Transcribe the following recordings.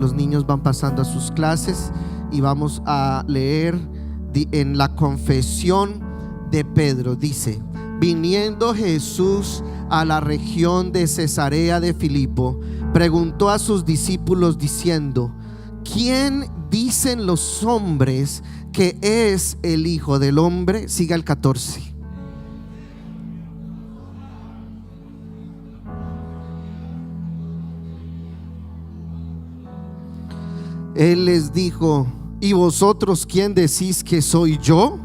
Los niños van pasando a sus clases y vamos a leer en la confesión de Pedro. Dice: viniendo Jesús a la región de Cesarea de Filipo, preguntó a sus discípulos diciendo: ¿quién dicen los hombres que es el Hijo del Hombre? Siga el 14. Él les dijo: ¿y vosotros quién decís que soy yo?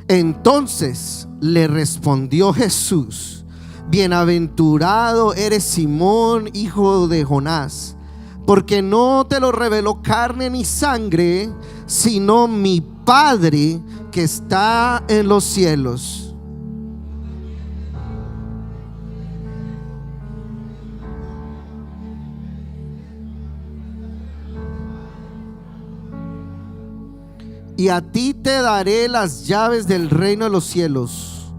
Entonces le respondió Jesús: bienaventurado eres Simón, hijo de Jonás, porque no te lo reveló carne ni sangre, sino mi Padre que está en los cielos. Y a ti te daré las llaves del reino de los cielos,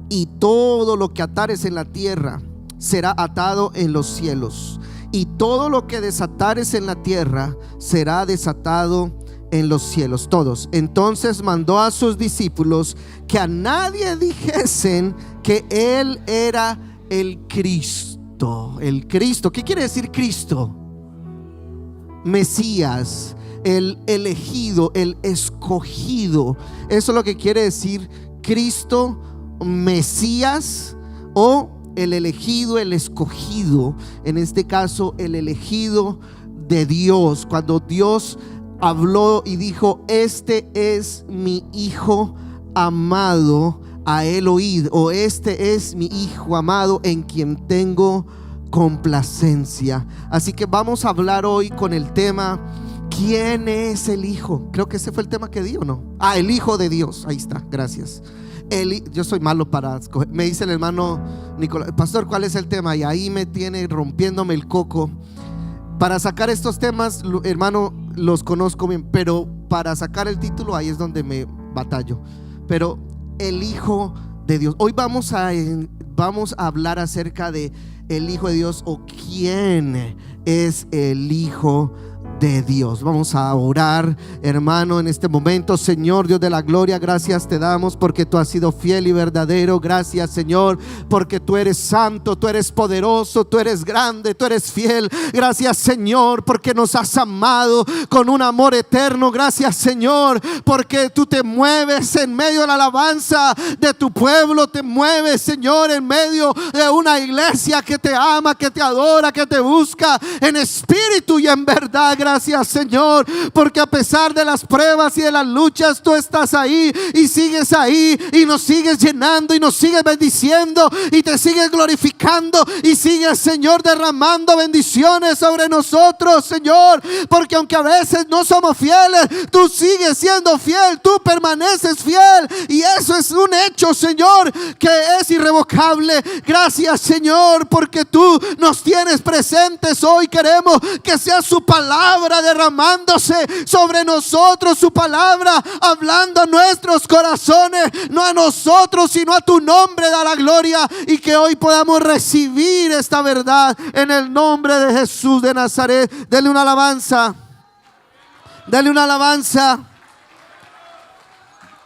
y todo lo que atares en la tierra será atado en los cielos, y todo lo que desatares en la tierra será desatado en los cielos. Todos. Entonces mandó a sus discípulos que a nadie dijesen que él era el Cristo. El Cristo, ¿qué quiere decir Cristo? Mesías, el elegido, el escogido. Eso es lo que quiere decir Cristo, Mesías, o el elegido, el escogido. En este caso, el elegido de Dios. Cuando Dios habló y dijo: este es mi Hijo amado, a él oíd. O este es mi Hijo amado, en quien tengo complacencia. Así que vamos a hablar hoy con el tema: ¿quién es el Hijo? Creo que ese fue el tema que di, ¿o no? El Hijo de Dios. Ahí está, gracias. Yo soy malo para escoger. Me dice el hermano Nicolás: pastor, ¿cuál es el tema? Y ahí me tiene rompiéndome el coco. Para sacar estos temas, hermano, los conozco bien, pero para sacar el título, ahí es donde me batallo. Pero el Hijo de Dios. Hoy vamos a hablar acerca de el Hijo de Dios, o quién es el Hijo de Dios. Vamos a orar, hermano, en este momento. Señor Dios de la gloria, gracias te damos porque tú has sido fiel y verdadero. Gracias, Señor, porque tú eres santo, tú eres poderoso, tú eres grande, tú eres fiel. Gracias, Señor, porque nos has amado con un amor eterno. Gracias, Señor, porque tú te mueves en medio de la alabanza de tu pueblo. Te mueves, Señor, en medio de una iglesia que te ama, que te adora, que te busca en espíritu y en verdad. Gracias, Señor, porque a pesar de las pruebas y de las luchas, tú estás ahí y sigues ahí y nos sigues llenando y nos sigues bendiciendo y te sigues glorificando y sigues, Señor, derramando bendiciones sobre nosotros, Señor, porque aunque a veces no somos fieles, tú sigues siendo fiel, tú permaneces fiel, y eso es un hecho, Señor, que es irrevocable. Gracias, Señor, porque tú nos tienes presentes hoy. Queremos que sea su palabra derramándose sobre nosotros, su palabra hablando a nuestros corazones, no a nosotros sino a tu nombre. Da la gloria, y que hoy podamos recibir esta verdad en el nombre de Jesús de Nazaret. Dele una alabanza, dele una alabanza.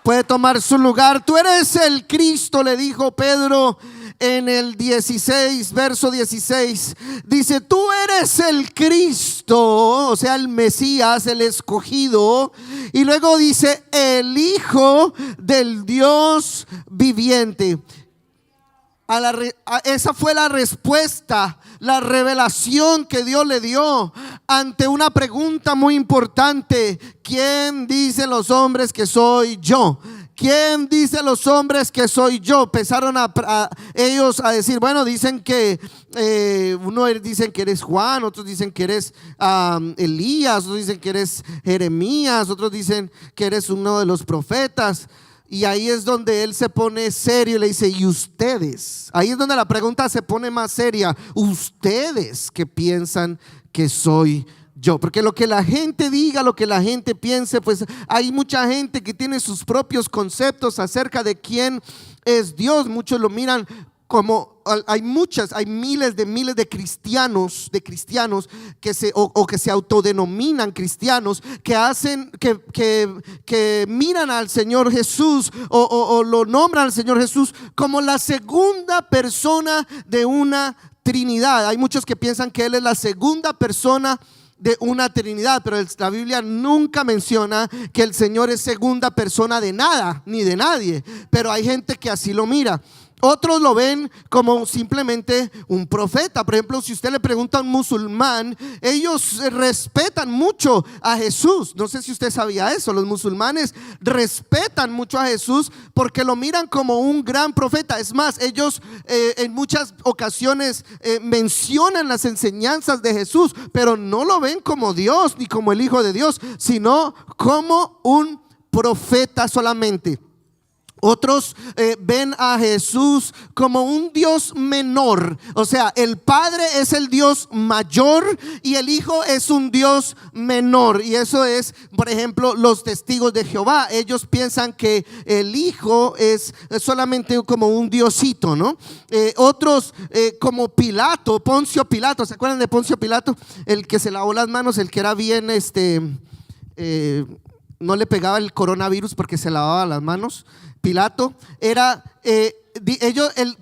Puede tomar su lugar. Tú eres el Cristo, le dijo Pedro en el 16, verso 16. Dice: tú eres el Cristo, o sea, el Mesías, el escogido. Y luego dice: el Hijo del Dios viviente. Esa fue la respuesta, la revelación que Dios le dio ante una pregunta muy importante: ¿quién dicen los hombres que soy yo? ¿Quién dice los hombres que soy yo? Empezaron ellos a decir, bueno, dicen que unos dicen que eres Juan, otros dicen que eres Elías, otros dicen que eres Jeremías, otros dicen que eres uno de los profetas. Y ahí es donde él se pone serio y le dice: ¿y ustedes? Ahí es donde la pregunta se pone más seria. ¿Ustedes qué piensan que soy yo? Porque lo que la gente diga, lo que la gente piense, pues hay mucha gente que tiene sus propios conceptos acerca de quién es Dios. Muchos lo miran como hay miles de cristianos que se autodenominan cristianos, que hacen, que miran al Señor Jesús o lo nombran al Señor Jesús como la segunda persona de una Trinidad. Hay muchos que piensan que Él es la segunda persona de una Trinidad, pero la Biblia nunca menciona que el Señor es segunda persona de nada ni de nadie, pero hay gente que así lo mira. Otros lo ven como simplemente un profeta. Por ejemplo, si usted le pregunta a un musulmán, ellos respetan mucho a Jesús. No sé si usted sabía eso. Los musulmanes respetan mucho a Jesús porque lo miran como un gran profeta. Es más, ellos en muchas ocasiones mencionan las enseñanzas de Jesús, pero no lo ven como Dios ni como el Hijo de Dios, sino como un profeta solamente. Otros ven a Jesús como un Dios menor, o sea, el Padre es el Dios mayor y el Hijo es un Dios menor. Y eso es, por ejemplo, los testigos de Jehová. Ellos piensan que el Hijo es solamente como un diosito, ¿no? Otros como Pilato, Poncio Pilato. ¿Se acuerdan de Poncio Pilato? El que se lavó las manos, el que era bien no le pegaba el coronavirus porque se lavaba las manos. Pilato era,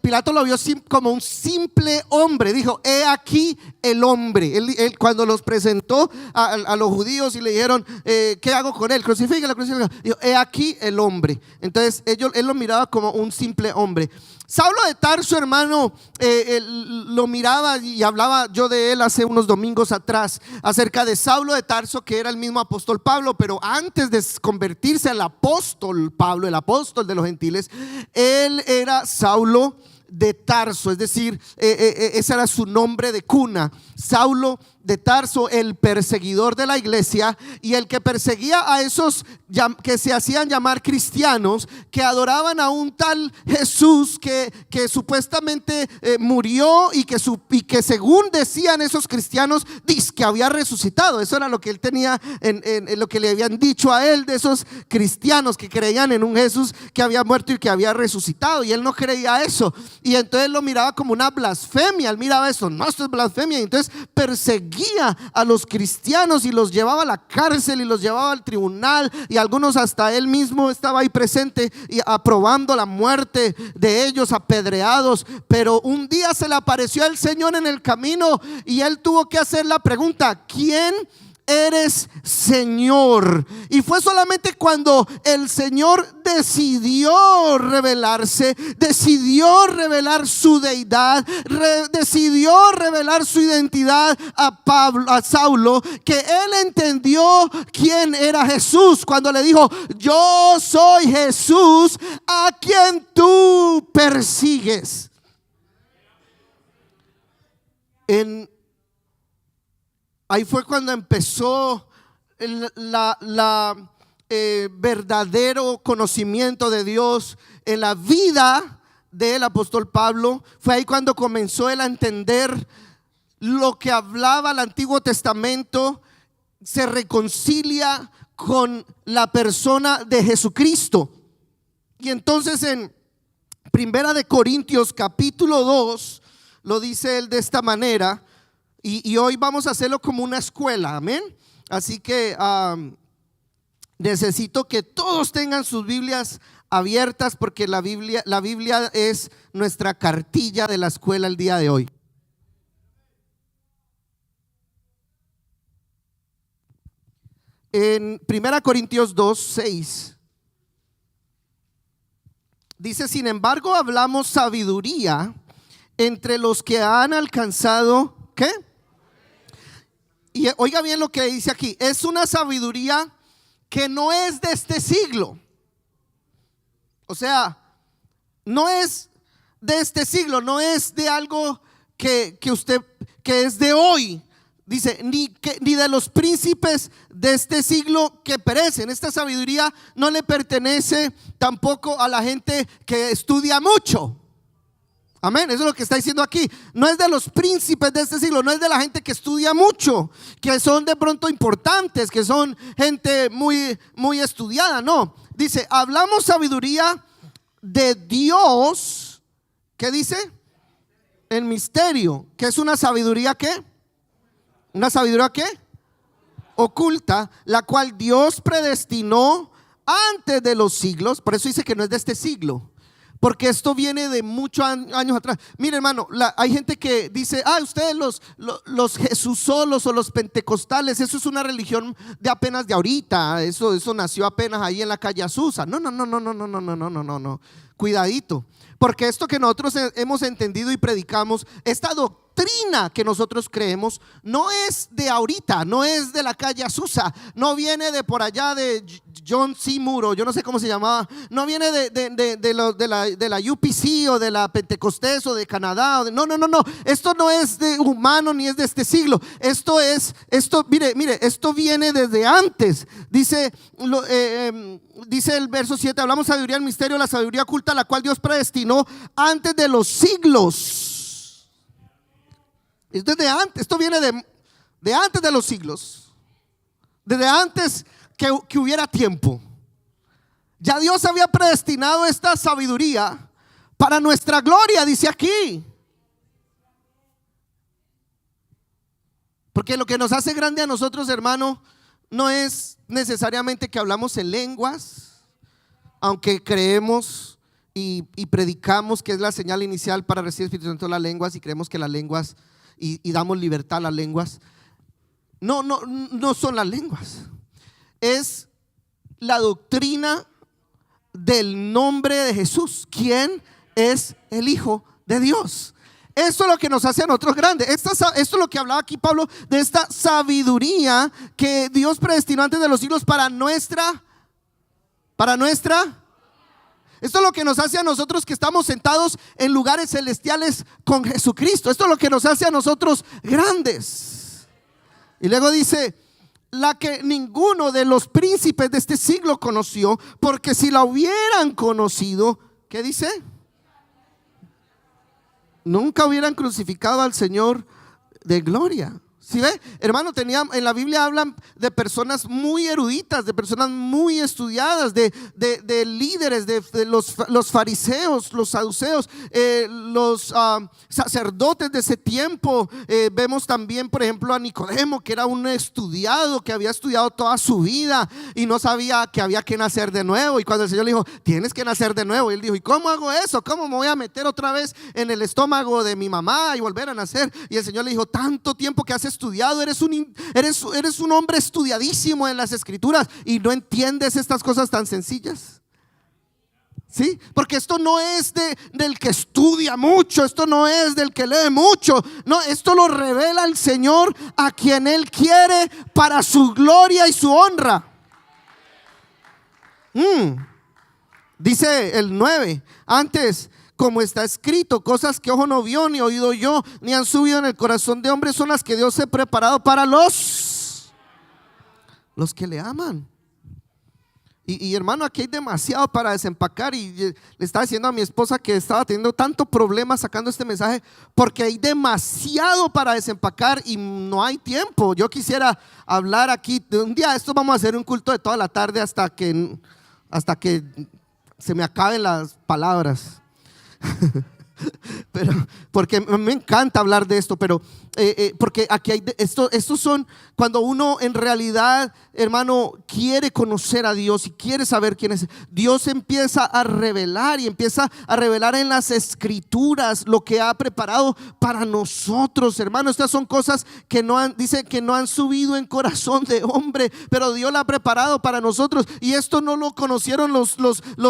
Pilato lo vio como un simple hombre. Dijo: he aquí el hombre. Él cuando los presentó a los judíos y le dijeron ¿qué hago con él? Crucifíquelo. Dijo: he aquí el hombre. Entonces él lo miraba como un simple hombre. Saulo de Tarso, hermano, lo miraba y hablaba yo de él hace unos domingos atrás, acerca de Saulo de Tarso, que era el mismo apóstol Pablo, pero antes de convertirse al apóstol Pablo, el apóstol de los gentiles, él era Saulo de Tarso, es decir, ese era su nombre de cuna, Saulo de Tarso, el perseguidor de la iglesia y el que perseguía a esos que se hacían llamar cristianos, que adoraban a un tal Jesús que supuestamente murió y que según decían esos cristianos, dice que había resucitado. Eso era lo que él tenía en lo que le habían dicho a él de esos cristianos que creían en un Jesús que había muerto y que había resucitado, y él no creía eso, y entonces lo miraba como una blasfemia. Él miraba eso: no, esto es blasfemia. Y entonces perseguía a los cristianos y los llevaba a la cárcel y los llevaba al tribunal, y algunos hasta él mismo estaba ahí presente y aprobando la muerte de ellos, apedreados. Pero un día se le apareció el Señor en el camino y él tuvo que hacer la pregunta: ¿quién eres, Señor? Y fue solamente cuando el Señor decidió revelarse, decidió revelar su deidad, decidió revelar su identidad a Saulo, que él entendió quién era Jesús, cuando le dijo: yo soy Jesús a quien tú persigues. Ahí fue cuando empezó verdadero conocimiento de Dios en la vida del apóstol Pablo. Fue ahí cuando comenzó él a entender lo que hablaba el Antiguo Testamento, se reconcilia con la persona de Jesucristo. Y entonces en Primera de Corintios capítulo 2 lo dice él de esta manera. Y hoy vamos a hacerlo como una escuela, amén. Así que necesito que todos tengan sus Biblias abiertas, porque la Biblia es nuestra cartilla de la escuela el día de hoy. En 1 Corintios 2:6 dice: sin embargo, hablamos sabiduría entre los que han alcanzado, ¿qué? Y oiga bien lo que dice aquí: es una sabiduría que no es de este siglo. O sea, no es de este siglo, no es de algo que es de hoy. Dice: ni de los príncipes de este siglo que perecen. Esta sabiduría no le pertenece tampoco a la gente que estudia mucho. Amén, eso es lo que está diciendo aquí. No es de los príncipes de este siglo, no es de la gente que estudia mucho, que son de pronto importantes, que son gente muy, muy estudiada. No, dice: hablamos sabiduría de Dios. ¿Qué dice? el misterio, que es una sabiduría ¿qué? Una sabiduría ¿qué? Oculta, la cual Dios predestinó antes de los siglos. Por eso dice que no es de este siglo, porque esto viene de muchos años atrás. Mire, hermano, hay gente que dice: ustedes los Jesúsolos o los pentecostales, eso es una religión de apenas de ahorita, eso nació apenas ahí en la calle Azusa. No. Cuidadito, porque esto que nosotros hemos entendido y predicamos, esta doctrina que nosotros creemos, no es de ahorita, no es de la calle Azusa, no viene de por allá de John Seymour, o yo no sé cómo se llamaba, no viene de la UPC o de la Pentecostés o de Canadá. No, esto no es de humano ni es de este siglo. Mire, esto viene desde antes. Dice el verso 7: hablamos sabiduría del misterio, la sabiduría oculta, la cual Dios predestinó antes de los siglos. Es desde antes, esto viene de antes de los siglos, desde antes que hubiera tiempo. Ya Dios había predestinado esta sabiduría para nuestra gloria, dice aquí. Porque lo que nos hace grande a nosotros, hermano, no es necesariamente que hablamos en lenguas, aunque creemos y predicamos que es la señal inicial para recibir el Espíritu Santo, las lenguas, y creemos que las lenguas y damos libertad a las lenguas. No son las lenguas, es la doctrina del nombre de Jesús, quien es el Hijo de Dios. Eso es lo que nos hace a nosotros grandes. Esto es lo que hablaba aquí Pablo, de esta sabiduría que Dios predestinó antes de los siglos para nuestra. Esto es lo que nos hace a nosotros que estamos sentados en lugares celestiales con Jesucristo. Esto es lo que nos hace a nosotros grandes. Y luego dice: la que ninguno de los príncipes de este siglo conoció, porque si la hubieran conocido, ¿qué dice? Nunca hubieran crucificado al Señor de gloria. ¿Sí ve? Hermano, en la Biblia hablan de personas muy eruditas, de personas muy estudiadas, de líderes, de los fariseos, los saduceos, los sacerdotes de ese tiempo. Vemos también, por ejemplo, a Nicodemo, que era un estudiado, que había estudiado toda su vida y no sabía que había que nacer de nuevo. Y cuando el Señor le dijo: tienes que nacer de nuevo, y él dijo: ¿y cómo hago eso? ¿Cómo me voy a meter otra vez en el estómago de mi mamá y volver a nacer? Y el Señor le dijo: tanto tiempo que has estudiado, eres un hombre estudiadísimo en las escrituras y no entiendes estas cosas tan sencillas. ¿Sí? Porque esto no es del que estudia mucho, esto no es del que lee mucho, no, esto lo revela el Señor a quien Él quiere para su gloria y su honra. Dice el 9: antes, como está escrito, cosas que ojo no vio, ni oído yo, ni han subido en el corazón de hombre, son las que Dios ha preparado para los que le aman. Y hermano, aquí hay demasiado para desempacar. Y le estaba diciendo a mi esposa que estaba teniendo tanto problema sacando este mensaje, porque hay demasiado para desempacar y no hay tiempo. Yo quisiera hablar aquí un día. Esto vamos a hacer un culto de toda la tarde hasta que se me acaben las palabras. Pero porque me encanta hablar de esto, pero porque aquí hay estos son cuando uno en realidad, hermano, quiere conocer a Dios y quiere saber quién es Dios. Empieza a revelar y empieza a revelar en las escrituras lo que ha preparado para nosotros, hermano. Estas son cosas que dice que no han subido en corazón de hombre, pero Dios la ha preparado para nosotros. Y esto no lo conocieron los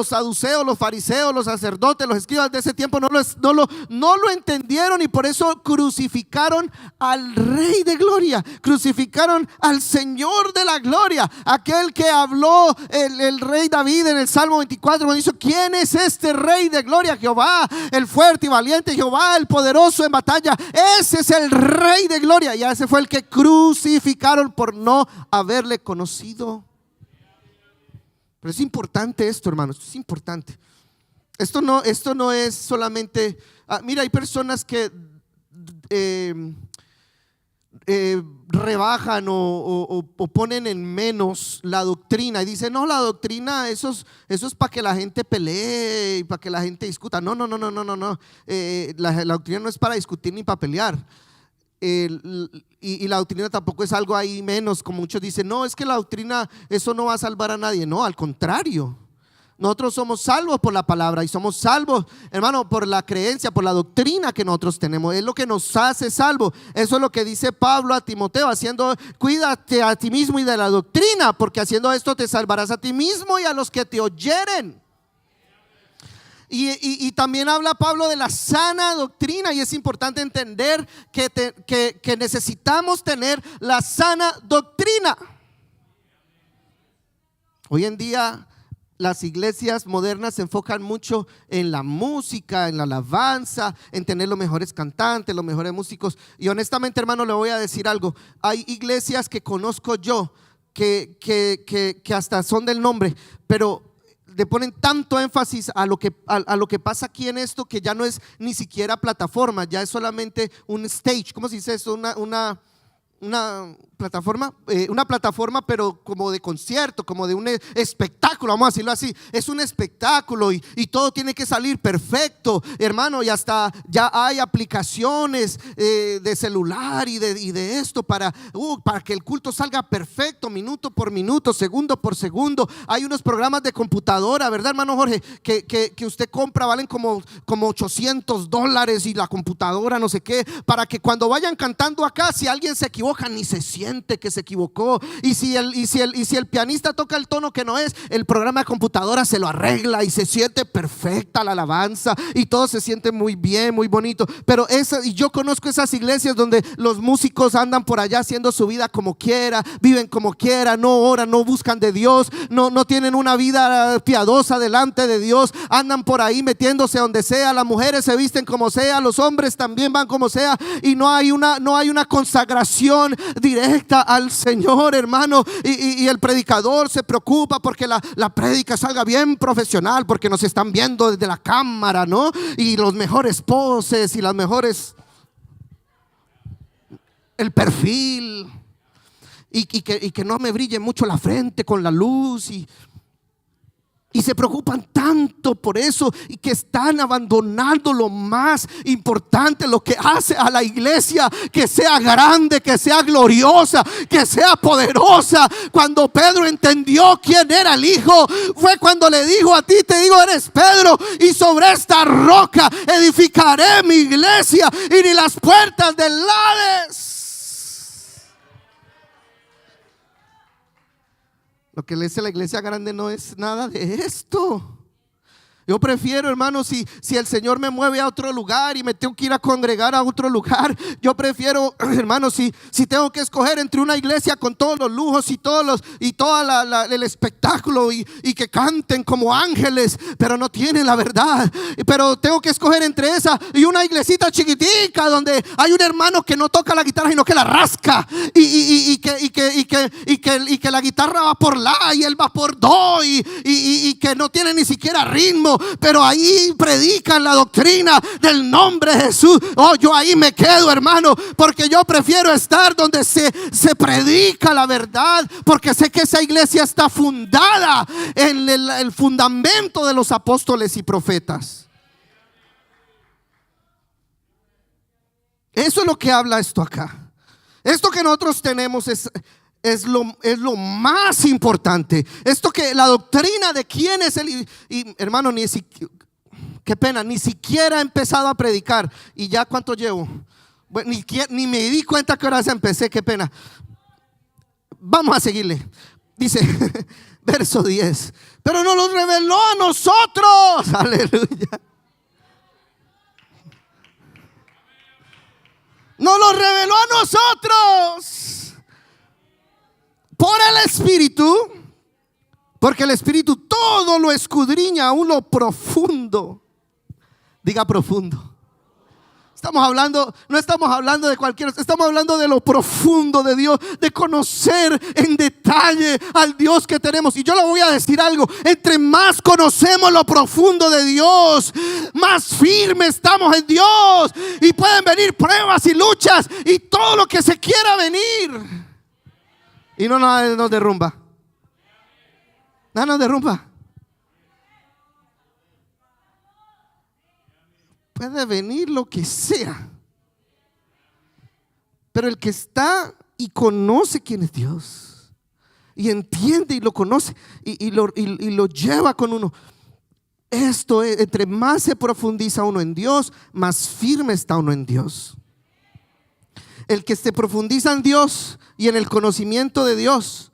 saduceos, los fariseos, los sacerdotes, los escribas de ese tiempo. No lo entendieron, y por eso crucificaron al Rey de Gloria, crucificaron al Señor de la gloria, aquel que habló el rey David en el Salmo 24, cuando dijo: ¿quién es este Rey de Gloria? Jehová el fuerte y valiente, Jehová el poderoso en batalla. Ese es el Rey de Gloria. Y ese fue el que crucificaron por no haberle conocido. Pero es importante esto, hermanos, esto es importante. Esto no es solamente, mira, hay personas que rebajan o ponen en menos la doctrina y dicen, no, la doctrina eso es para que la gente pelee y para que la gente discuta. No, la doctrina no es para discutir ni para pelear. Y la doctrina tampoco es algo ahí menos, como muchos dicen, no, es que la doctrina eso no va a salvar a nadie. No, al contrario, nosotros somos salvos por la palabra y somos salvos, hermano, por la creencia, por la doctrina que nosotros tenemos. Es lo que nos hace salvos. Eso es lo que dice Pablo a Timoteo, cuídate a ti mismo y de la doctrina, porque haciendo esto te salvarás a ti mismo y a los que te oyeren. Y también habla Pablo de la sana doctrina, y es importante entender que necesitamos tener la sana doctrina. Hoy en día las iglesias modernas se enfocan mucho en la música, en la alabanza, en tener los mejores cantantes, los mejores músicos. Y honestamente, hermano, le voy a decir algo. Hay iglesias que conozco yo que hasta son del nombre, pero le ponen tanto énfasis a lo que pasa aquí en esto, que ya no es ni siquiera plataforma, ya es solamente un stage. ¿Cómo se dice eso? Una plataforma, pero como de concierto, como de un espectáculo, vamos a decirlo así. Es un espectáculo y todo tiene que salir perfecto, hermano, y hasta ya hay aplicaciones de celular y de esto para que el culto salga perfecto, minuto por minuto, segundo por segundo. Hay unos programas de computadora, ¿verdad, hermano Jorge? Que usted compra, valen como $800, y la computadora no sé qué, para que cuando vayan cantando acá, si alguien se equivoca, ni se siente que se equivocó. Y si el pianista toca el tono que no es, el programa de computadora se lo arregla y se siente perfecta la alabanza y todo se siente muy bien, muy bonito. Pero y yo conozco esas iglesias donde los músicos andan por allá haciendo su vida como quiera, viven como quiera, no oran, no buscan de Dios, no tienen una vida piadosa delante de Dios, andan por ahí metiéndose donde sea, las mujeres se visten como sea, los hombres también van como sea, y no hay una consagración directa al Señor, hermano. Y el predicador se preocupa porque la prédica salga bien profesional, porque nos están viendo desde la cámara, ¿no? Y los mejores poses y las mejores, el perfil, y que no me brille mucho la frente con la luz, y se preocupan tanto por eso, y que están abandonando lo más importante, lo que hace a la iglesia que sea grande, que sea gloriosa, que sea poderosa. Cuando Pedro entendió quién era el Hijo, fue cuando le dijo: a ti te digo, eres Pedro, y sobre esta roca edificaré mi iglesia, y ni las puertas del Hades. Lo que le dice la iglesia grande no es nada de esto. Yo prefiero, hermano, si el Señor me mueve a otro lugar y me tengo que ir a congregar a otro lugar, yo prefiero, hermano, si tengo que escoger entre una iglesia con todos los lujos y todo el espectáculo, y que canten como ángeles, pero no tienen la verdad. Pero tengo que escoger entre esa y una iglesita chiquitica donde hay un hermano que no toca la guitarra, sino que la rasca, y que la guitarra va por la y él va por do, y que no tiene ni siquiera ritmo, pero ahí predican la doctrina del nombre de Jesús. Yo ahí me quedo, hermano, porque yo prefiero estar donde se predica la verdad, porque sé que esa iglesia está fundada en el fundamento de los apóstoles y profetas. Eso es lo que habla esto acá. Esto que nosotros tenemos es lo más importante. Esto, que la doctrina de quién es el, y hermano, qué pena, ni siquiera he empezado a predicar, y ya cuánto llevo. Bueno, ni me di cuenta que ahora empecé, qué pena. Vamos a seguirle. Dice verso 10: pero nos los reveló a nosotros. Aleluya. Nos lo reveló a nosotros por el Espíritu, porque el Espíritu todo lo escudriña, aún lo profundo. Diga profundo. No estamos hablando de cualquier, estamos hablando de lo profundo de Dios, de conocer en detalle al Dios que tenemos. Y yo le voy a decir algo: entre más conocemos lo profundo de Dios, más firme estamos en Dios. Y pueden venir pruebas y luchas y todo lo que se quiera venir, y no nos derrumba. Nada nos derrumba. Puede venir lo que sea, pero el que está y conoce quién es Dios, y entiende y lo conoce, y lo lleva con uno. Esto es, entre más se profundiza uno en Dios, más firme está uno en Dios. El que se profundiza en Dios y en el conocimiento de Dios,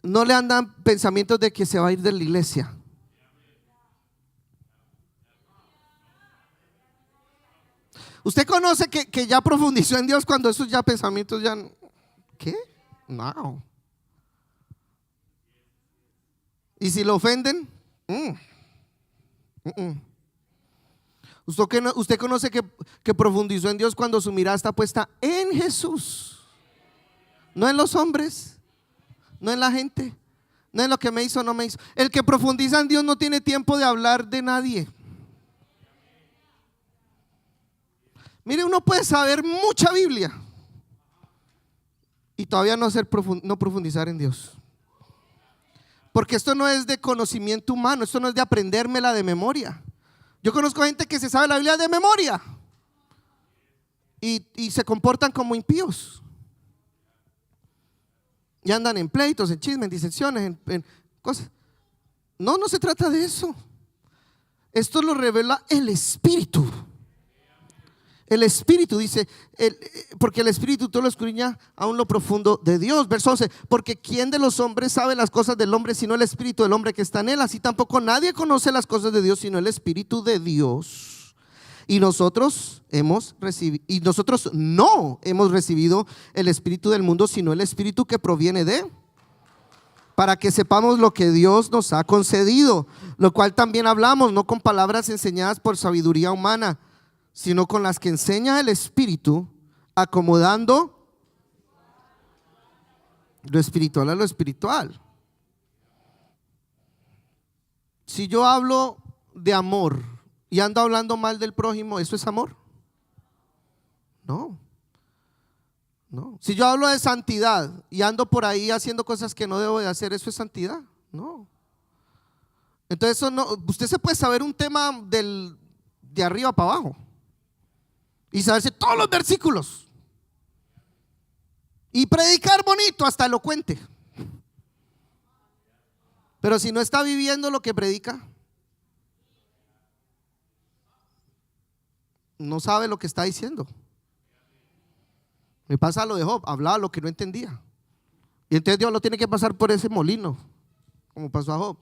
no le andan pensamientos de que se va a ir de la iglesia. Usted conoce que ya profundizó en Dios cuando esos ya pensamientos ya, ¿qué? No. ¿Y si lo ofenden? Usted conoce que profundizó en Dios cuando su mirada está puesta en Jesús, no en los hombres, no en la gente, no en lo que me hizo o no me hizo. El que profundiza en Dios no tiene tiempo de hablar de nadie. Mire, uno puede saber mucha Biblia y todavía no profundizar en Dios. Porque esto no es de conocimiento humano, esto no es de aprendérmela de memoria. Yo conozco gente que se sabe la Biblia de memoria y se comportan como impíos. Y andan en pleitos, en chismes, en disensiones, en cosas. No se trata de eso. Esto lo revela el Espíritu. El Espíritu dice, porque el Espíritu todo lo escudriña aún lo profundo de Dios. Verso 11: porque ¿quién de los hombres sabe las cosas del hombre sino el Espíritu del hombre que está en él? Así tampoco nadie conoce las cosas de Dios sino el Espíritu de Dios. Y nosotros no hemos recibido el Espíritu del mundo, sino el Espíritu que proviene de, para que sepamos lo que Dios nos ha concedido, lo cual también hablamos, no con palabras enseñadas por sabiduría humana, sino con las que enseña el Espíritu, acomodando lo espiritual a lo espiritual. Si yo hablo de amor y ando hablando mal del prójimo, ¿eso es amor? No. Si yo hablo de santidad y ando por ahí haciendo cosas que no debo de hacer, ¿eso es santidad? No. Entonces eso no. Usted se puede saber un tema de arriba para abajo y saberse todos los versículos y predicar bonito, hasta elocuente, pero si no está viviendo lo que predica, no sabe lo que está diciendo. Me pasa lo de Job, hablaba lo que no entendía, y entonces Dios lo tiene que pasar por ese molino, como pasó a Job,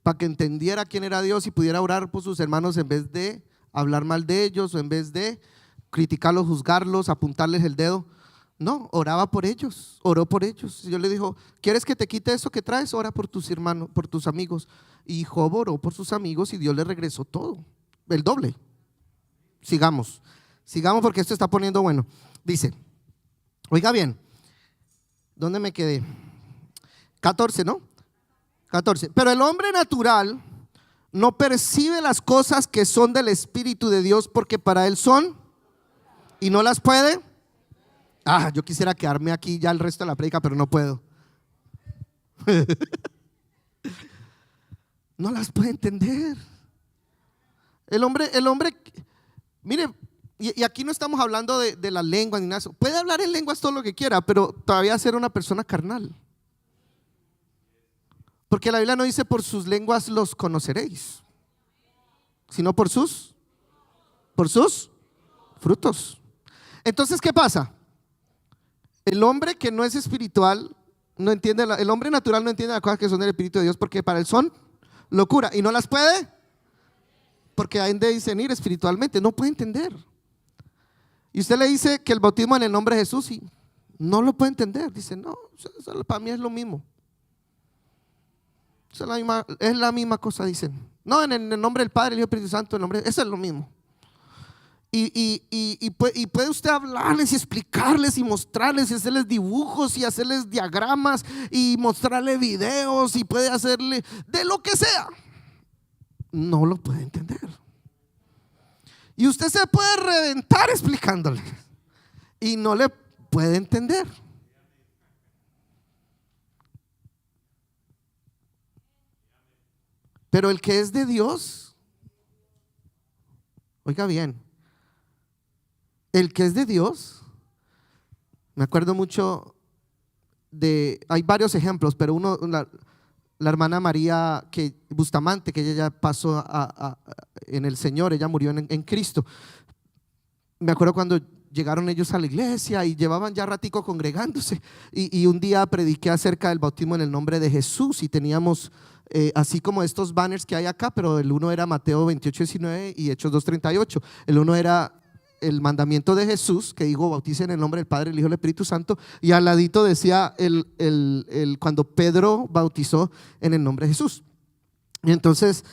para que entendiera quién era Dios y pudiera orar por sus hermanos en vez de hablar mal de ellos, o en vez de criticarlos, juzgarlos, apuntarles el dedo. No, oraba por ellos, oró por ellos. Dios le dijo: ¿quieres que te quite eso que traes? Ora por tus hermanos, por tus amigos. Y Job oró por sus amigos y Dios le regresó todo, el doble. Sigamos porque esto está poniendo bueno. Dice, oiga bien, ¿dónde me quedé? 14, ¿no? 14. Pero el hombre natural no percibe las cosas que son del Espíritu de Dios, porque para él son y no las puede. Yo quisiera quedarme aquí ya el resto de la prédica, pero no puedo. No las puede entender. El hombre, mire, y aquí no estamos hablando de la lengua ni nada de eso. Puede hablar en lenguas todo lo que quiera, pero todavía ser una persona carnal. Porque la Biblia no dice por sus lenguas los conoceréis, sino por sus frutos. Entonces, ¿qué pasa? El hombre que no es espiritual no entiende, el hombre natural no entiende las cosas que son del Espíritu de Dios, porque para él son locura y no las puede, porque hay de discernir espiritualmente, no puede entender. Y usted le dice que el bautismo en el nombre de Jesús y no lo puede entender. Dice, no, eso para mí es lo mismo. Es la misma cosa, dicen. No, en el nombre del Padre, el Hijo y el Espíritu Santo, eso es lo mismo. y puede usted hablarles y explicarles y mostrarles y hacerles dibujos y hacerles diagramas y mostrarle videos y puede hacerle de lo que sea. No lo puede entender. Y usted se puede reventar explicándole y no le puede entender. Pero el que es de Dios, oiga bien, el que es de Dios, me acuerdo mucho hay varios ejemplos, pero uno, la hermana María Bustamante, que ella ya pasó en el Señor, ella murió en Cristo. Me acuerdo cuando llegaron ellos a la iglesia y llevaban ya ratico congregándose, y un día prediqué acerca del bautismo en el nombre de Jesús, y teníamos así como estos banners que hay acá, pero el uno era Mateo 28:19 y Hechos 2:38. El uno era el mandamiento de Jesús, que digo, bauticen en el nombre del Padre, el Hijo y el Espíritu Santo, y al ladito decía cuando Pedro bautizó en el nombre de Jesús. Y entonces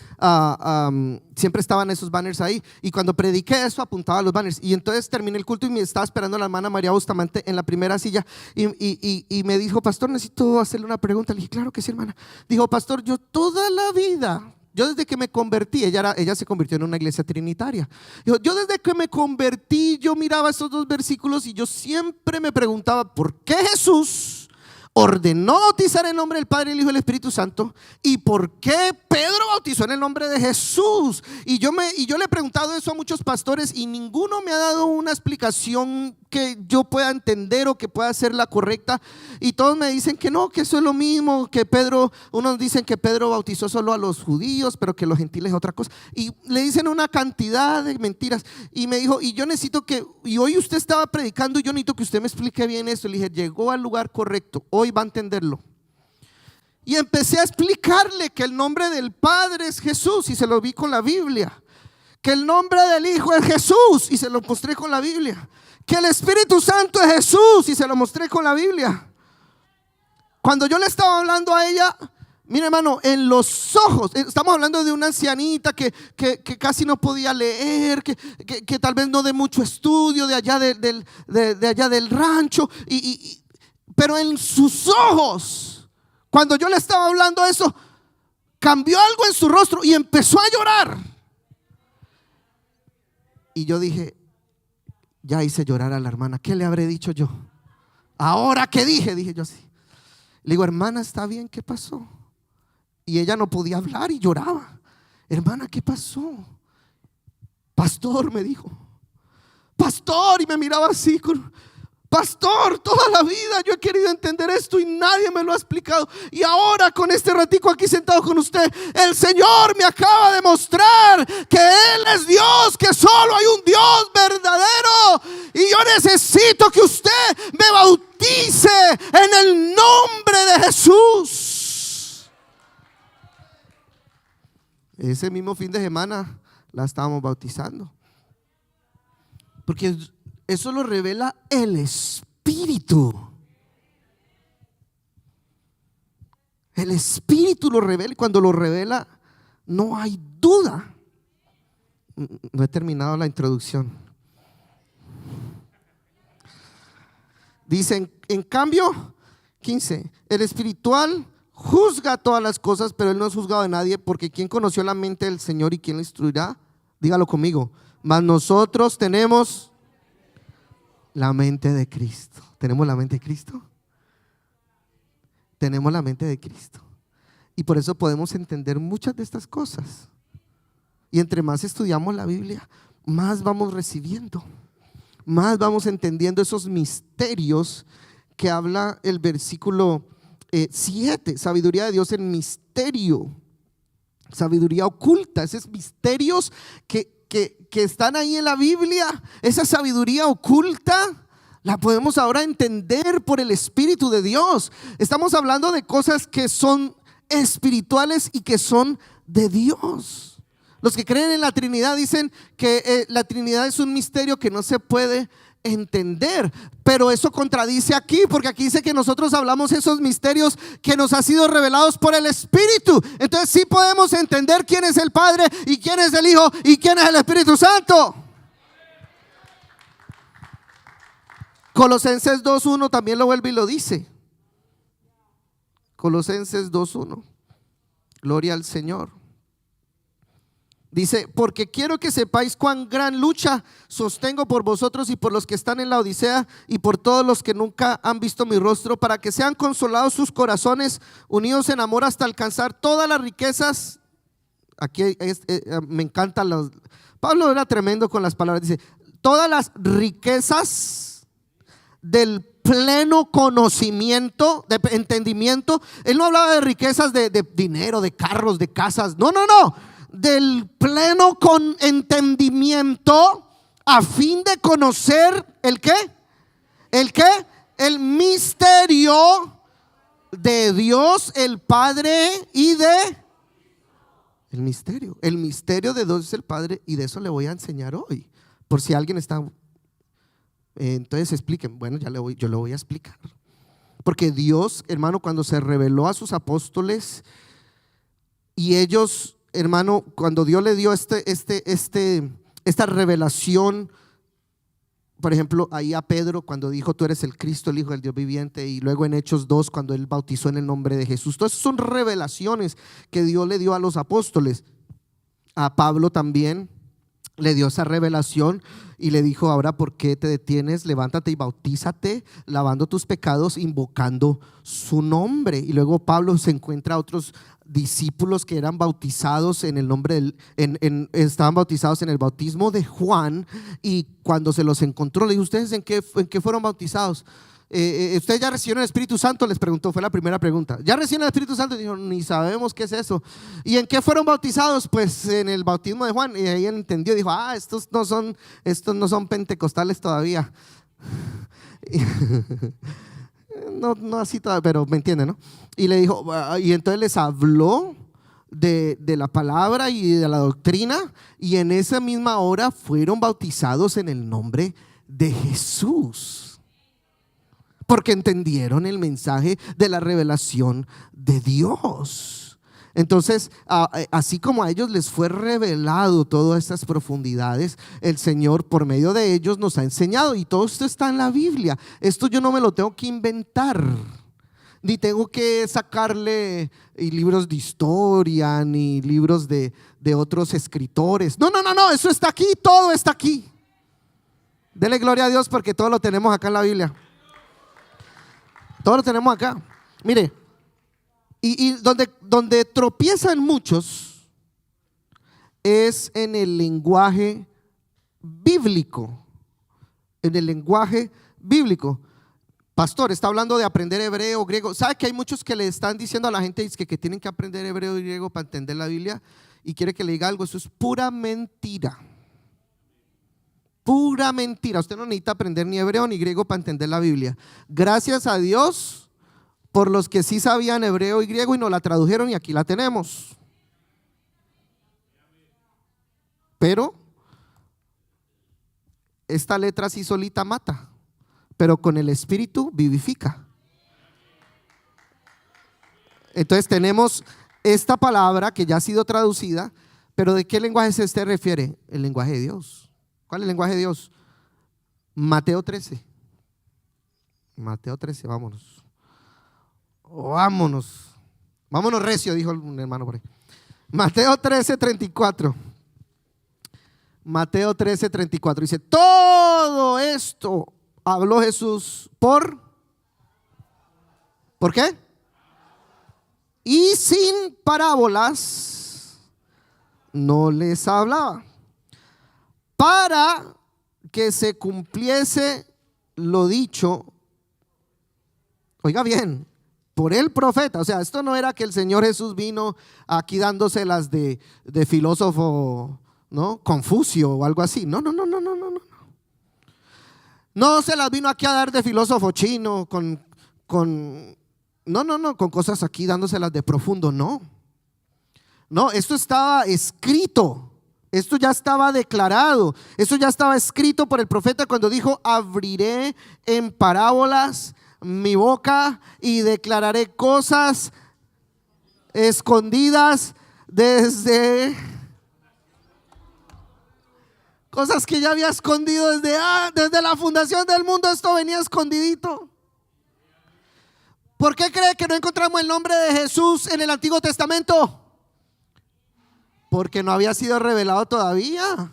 siempre estaban esos banners ahí, y cuando prediqué eso apuntaba a los banners. Y entonces terminé el culto y me estaba esperando la hermana María Bustamante en la primera silla, y me dijo: pastor, necesito hacerle una pregunta. Le dije: claro que sí, hermana. Dijo: pastor, yo toda la vida, yo desde que me convertí, ella se convirtió en una iglesia trinitaria. Dijo: yo desde que me convertí, yo miraba esos dos versículos y yo siempre me preguntaba ¿por qué Jesús ordenó bautizar en el nombre del Padre, el Hijo y el Espíritu Santo? ¿Y por qué Pedro bautizó en el nombre de Jesús? Y yo le he preguntado eso a muchos pastores y ninguno me ha dado una explicación que yo pueda entender o que pueda ser la correcta. Y todos me dicen que no, que eso es lo mismo, que Pedro, unos dicen que Pedro bautizó solo a los judíos, pero que los gentiles es otra cosa. Y le dicen una cantidad de mentiras. Y me dijo: y yo necesito y hoy usted estaba predicando y yo necesito que usted me explique bien esto. Le dije: llegó al lugar correcto, hoy va a entenderlo. Y empecé a explicarle que el nombre del Padre es Jesús, y se lo vi con la Biblia. Que el nombre del Hijo es Jesús, y se lo mostré con la Biblia. Que el Espíritu Santo es Jesús, y se lo mostré con la Biblia. Cuando yo le estaba hablando a ella, mire, hermano, en los ojos, estamos hablando de una ancianita que casi no podía leer, que tal vez no de mucho estudio, de allá del rancho, pero en sus ojos, cuando yo le estaba hablando eso, cambió algo en su rostro y empezó a llorar. Y yo dije: ya hice llorar a la hermana, ¿qué le habré dicho yo? Ahora que dije yo así. Le digo: hermana, ¿está bien? ¿Qué pasó? Y ella no podía hablar y lloraba. Hermana, ¿qué pasó? Pastor, me dijo. Pastor, y me miraba así pastor, toda la vida yo he querido entender esto y nadie me lo ha explicado, y ahora con este ratico aquí sentado con usted, el Señor me acaba de mostrar que Él es Dios, que solo hay un Dios verdadero, y yo necesito que usted me bautice en el nombre de Jesús. Ese mismo fin de semana la estábamos bautizando, porque eso lo revela el Espíritu. El Espíritu lo revela, y cuando lo revela no hay duda. No he terminado la introducción. Dicen, en cambio, 15, el espiritual juzga todas las cosas, pero él no es juzgado de nadie, porque ¿quién conoció la mente del Señor y quién le instruirá? Dígalo conmigo: mas nosotros tenemos la mente de Cristo. ¿Tenemos la mente de Cristo? Tenemos la mente de Cristo. Y por eso podemos entender muchas de estas cosas. Y entre más estudiamos la Biblia, más vamos recibiendo, más vamos entendiendo esos misterios que habla el versículo 7. Sabiduría de Dios en misterio, sabiduría oculta. Esos misterios que están ahí en la Biblia, esa sabiduría oculta, la podemos ahora entender por el Espíritu de Dios. Estamos hablando de cosas que son espirituales y que son de Dios. Los que creen en la Trinidad dicen que la Trinidad es un misterio que no se puede entender, pero eso contradice aquí, porque aquí dice que nosotros hablamos esos misterios que nos han sido revelados por el Espíritu. Entonces sí podemos entender quién es el Padre y quién es el Hijo y quién es el Espíritu Santo. Colosenses 2:1 también lo vuelve y lo dice. Colosenses 2:1. Gloria al Señor. Dice: porque quiero que sepáis cuán gran lucha sostengo por vosotros y por los que están en la Odisea y por todos los que nunca han visto mi rostro, para que sean consolados sus corazones, unidos en amor hasta alcanzar todas las riquezas. Aquí me encantan los. Pablo era tremendo con las palabras. Dice: todas las riquezas del pleno conocimiento, de entendimiento. Él no hablaba de riquezas de dinero, de carros, de casas. No. Del pleno con entendimiento, a fin de conocer ¿el qué? El misterio de Dios el Padre y de el misterio de Dios el Padre, y de eso le voy a enseñar hoy, por si alguien está. Entonces expliquen. Bueno, yo le voy a explicar. Porque Dios, hermano, cuando se reveló a sus apóstoles y ellos, hermano, cuando Dios le dio esta revelación, por ejemplo, ahí a Pedro cuando dijo: tú eres el Cristo, el Hijo del Dios viviente, y luego en Hechos 2 cuando él bautizó en el nombre de Jesús. Todas esas son revelaciones que Dios le dio a los apóstoles. A Pablo también le dio esa revelación y le dijo: ahora, ¿por qué te detienes? Levántate y bautízate, lavando tus pecados, invocando su nombre. Y luego Pablo se encuentra a otros discípulos que eran bautizados en el nombre estaban bautizados en el bautismo de Juan, y cuando se los encontró le dijo: ¿ustedes en qué fueron bautizados? ¿Ustedes ya recibieron el Espíritu Santo? Les preguntó, fue la primera pregunta. ¿Ya recibieron el Espíritu Santo? Y dijo: ni sabemos qué es eso. ¿Y en qué fueron bautizados? Pues en el bautismo de Juan. Y ahí entendió, dijo: estos no son pentecostales todavía. No así todavía, pero me entienden, ¿no? Y le dijo, y entonces les habló de la palabra y de la doctrina, y en esa misma hora fueron bautizados en el nombre de Jesús, porque entendieron el mensaje de la revelación de Dios. Entonces, así como a ellos les fue revelado todas estas profundidades, el Señor por medio de ellos nos ha enseñado, y todo esto está en la Biblia. Esto yo no me lo tengo que inventar, ni tengo que sacarle libros de historia, ni libros de otros escritores. No, eso está aquí, todo está aquí. Dele gloria a Dios porque todo lo tenemos acá en la Biblia. Todo lo tenemos acá. Mire, y donde tropiezan muchos es en el lenguaje bíblico. En el lenguaje bíblico. Pastor, está hablando de aprender hebreo, griego. ¿Sabe que hay muchos que le están diciendo a la gente que tienen que aprender hebreo y griego para entender la Biblia? Y quiere que le diga algo. Eso es pura mentira. Pura mentira. Usted no necesita aprender ni hebreo ni griego para entender la Biblia. Gracias a Dios por los que sí sabían hebreo y griego y nos la tradujeron, y aquí la tenemos. Pero esta letra así solita mata, pero con el Espíritu vivifica. Entonces tenemos esta palabra que ya ha sido traducida, pero ¿de qué lenguaje se refiere? El lenguaje de Dios. ¿Cuál es el lenguaje de Dios? Mateo 13. Mateo 13, vámonos. Vámonos recio, dijo un hermano por ahí. Mateo 13:34. Mateo 13:34 dice: todo esto habló Jesús ¿por qué? Y sin parábolas no les hablaba, para que se cumpliese lo dicho, oiga bien, por el profeta. O sea, esto no era que el Señor Jesús vino aquí dándoselas de filósofo, ¿no? Confucio o algo así. No. No se las vino aquí a dar de filósofo chino con cosas aquí dándoselas de profundo. No, esto estaba escrito. Esto ya estaba declarado. Esto ya estaba escrito por el profeta cuando dijo: abriré en parábolas mi boca y declararé cosas escondidas desde Cosas que ya había escondido desde la fundación del mundo. Esto venía escondidito. ¿Por qué cree que no encontramos el nombre de Jesús en el Antiguo Testamento? Porque no había sido revelado todavía.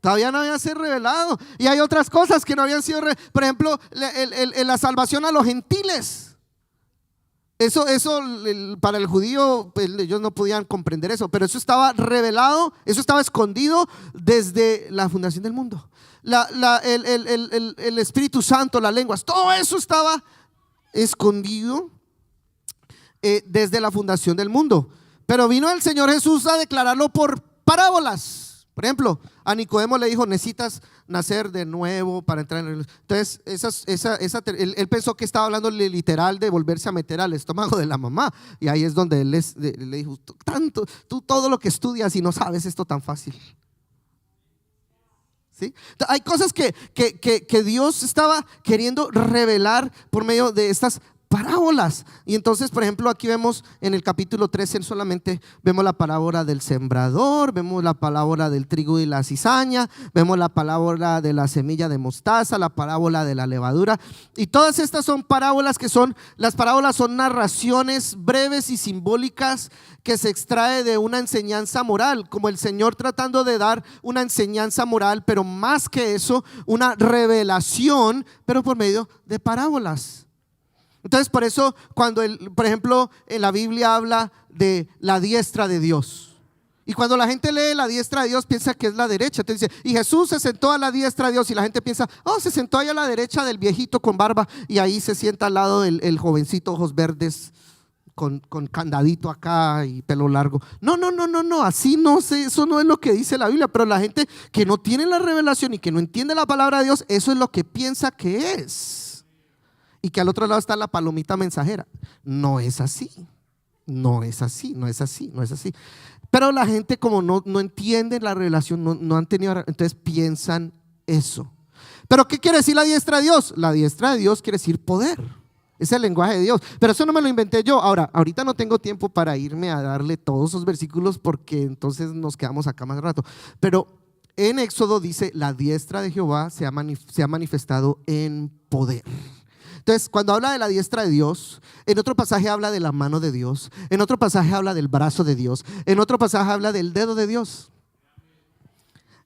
Todavía no había sido revelado. Y hay otras cosas que no habían sido por ejemplo, la salvación a los gentiles. Eso para el judío, pues, ellos no podían comprender eso. Pero eso estaba revelado, eso estaba escondido desde la fundación del mundo. El Espíritu Santo, las lenguas, todo eso estaba escondido desde la fundación del mundo. Pero vino el Señor Jesús a declararlo por parábolas. Por ejemplo, a Nicodemo le dijo: necesitas nacer de nuevo para entrar en el... Entonces él pensó que estaba hablando literal de volverse a meter al estómago de la mamá. Y ahí es donde él le dijo: tú todo lo que estudias y no sabes esto tan fácil. ¿Sí? Hay cosas que Dios estaba queriendo revelar por medio de estas parábolas. Y entonces, por ejemplo, aquí vemos en el capítulo 13 solamente vemos la parábola del sembrador, vemos la parábola del trigo y la cizaña, vemos la parábola de la semilla de mostaza, la parábola de la levadura. Y todas estas son parábolas las parábolas son narraciones breves y simbólicas que se extrae de una enseñanza moral, como el Señor tratando de dar una enseñanza moral, pero más que eso, una revelación, pero por medio de parábolas. Entonces, por eso cuando por ejemplo en la Biblia habla de la diestra de Dios, y cuando la gente lee la diestra de Dios piensa que es la derecha. Entonces dice: y Jesús se sentó a la diestra de Dios, y la gente piensa: oh, se sentó ahí a la derecha del viejito con barba, y ahí se sienta al lado el jovencito ojos verdes con candadito acá y pelo largo. No, así no sé, eso no es lo que dice la Biblia. Pero la gente que no tiene la revelación y que no entiende la palabra de Dios, eso es lo que piensa que es. Y que al otro lado está la palomita mensajera. No es así. Pero la gente, como no entiende la revelación, no han tenido, entonces piensan eso. Pero ¿qué quiere decir la diestra de Dios? La diestra de Dios quiere decir poder. Es el lenguaje de Dios. Pero eso no me lo inventé yo. Ahorita no tengo tiempo para irme a darle todos esos versículos, porque entonces nos quedamos acá más rato. Pero en Éxodo dice: la diestra de Jehová se ha manifestado en poder. Entonces, cuando habla de la diestra de Dios, en otro pasaje habla de la mano de Dios, en otro pasaje habla del brazo de Dios, en otro pasaje habla del dedo de Dios.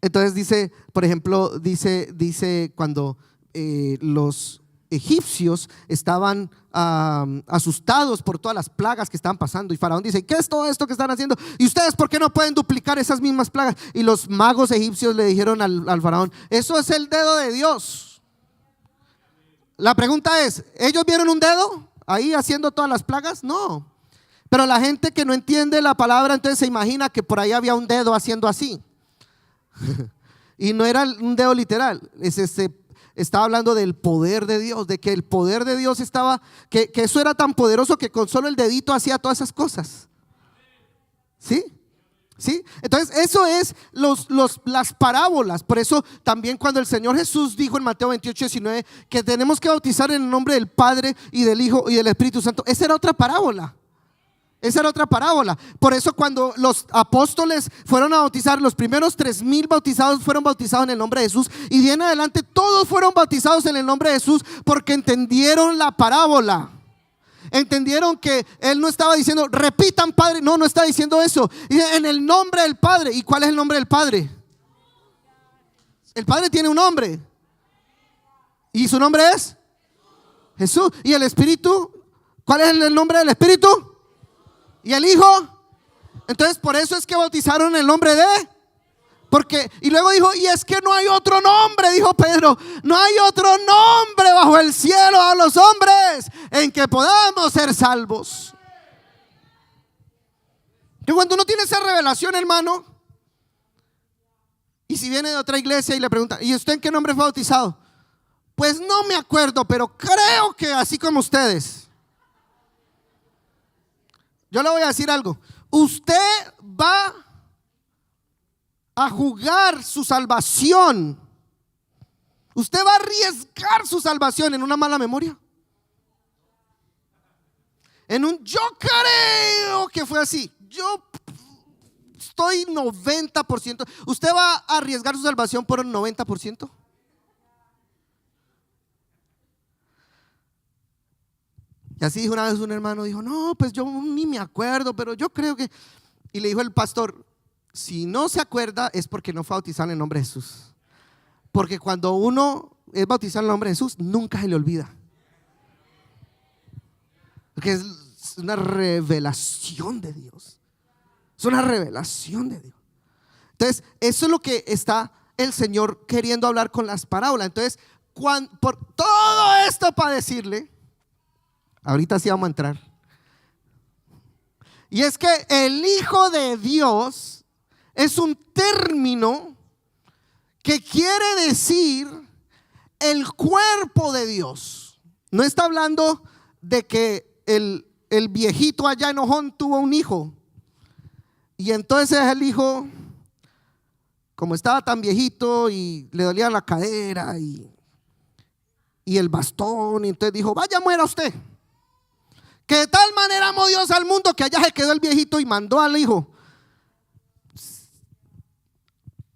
Entonces dice, por ejemplo, dice cuando los egipcios estaban asustados por todas las plagas que estaban pasando, y Faraón dice: ¿qué es todo esto que están haciendo? ¿Y ustedes por qué no pueden duplicar esas mismas plagas? Y los magos egipcios le dijeron al Faraón: eso es el dedo de Dios. La pregunta es: ¿ellos vieron un dedo ahí haciendo todas las plagas? No. Pero la gente que no entiende la palabra, entonces se imagina que por ahí había un dedo haciendo así. Y no era un dedo literal. Estaba hablando del poder de Dios, de que el poder de Dios estaba, que eso era tan poderoso que con solo el dedito hacía todas esas cosas. ¿Sí? ¿Sí? Entonces eso es las parábolas. Por eso también cuando el Señor Jesús dijo en Mateo 28:19 que tenemos que bautizar en el nombre del Padre y del Hijo y del Espíritu Santo, esa era otra parábola. Por eso cuando los apóstoles fueron a bautizar, los primeros 3,000 bautizados fueron bautizados en el nombre de Jesús, y de en adelante todos fueron bautizados en el nombre de Jesús, porque entendieron la parábola. Entendieron que él no estaba diciendo: repitan Padre. No está diciendo eso. Dice: en el nombre del Padre. ¿Y cuál es el nombre del Padre? El Padre tiene un nombre, y su nombre es Jesús. ¿Y el Espíritu? ¿Cuál es el nombre del Espíritu? ¿Y el Hijo? Entonces por eso es que bautizaron en el nombre de... y luego dijo: y es que no hay otro nombre, dijo Pedro, no hay otro nombre bajo el cielo a los hombres en que podamos ser salvos. Que cuando uno tiene esa revelación, hermano, y si viene de otra iglesia y le pregunta: ¿y usted en qué nombre fue bautizado? Pues no me acuerdo, pero creo que así como ustedes. Yo le voy a decir algo: usted va a jugar su salvación, usted va a arriesgar su salvación en una mala memoria, en un yo creo que fue así, yo estoy 90%. ¿Usted va a arriesgar su salvación por un 90%? Y así dijo una vez un hermano, dijo, no, pues yo ni me acuerdo, pero yo creo que... Y le dijo el pastor, si no se acuerda es porque no fue bautizado en el nombre de Jesús. Porque cuando uno es bautizado en el nombre de Jesús, nunca se le olvida. Porque es una revelación de Dios. Es una revelación de Dios. Entonces, eso es lo que está el Señor queriendo hablar con las parábolas. Entonces, por todo esto para decirle, ahorita sí vamos a entrar. Y es que el Hijo de Dios es un término que quiere decir el cuerpo de Dios. No está hablando de que el viejito allá enojón tuvo un hijo y entonces el hijo, como estaba tan viejito y le dolía la cadera y el bastón, y entonces dijo, vaya, muera usted. Que de tal manera amó Dios al mundo que allá se quedó el viejito y mandó al hijo.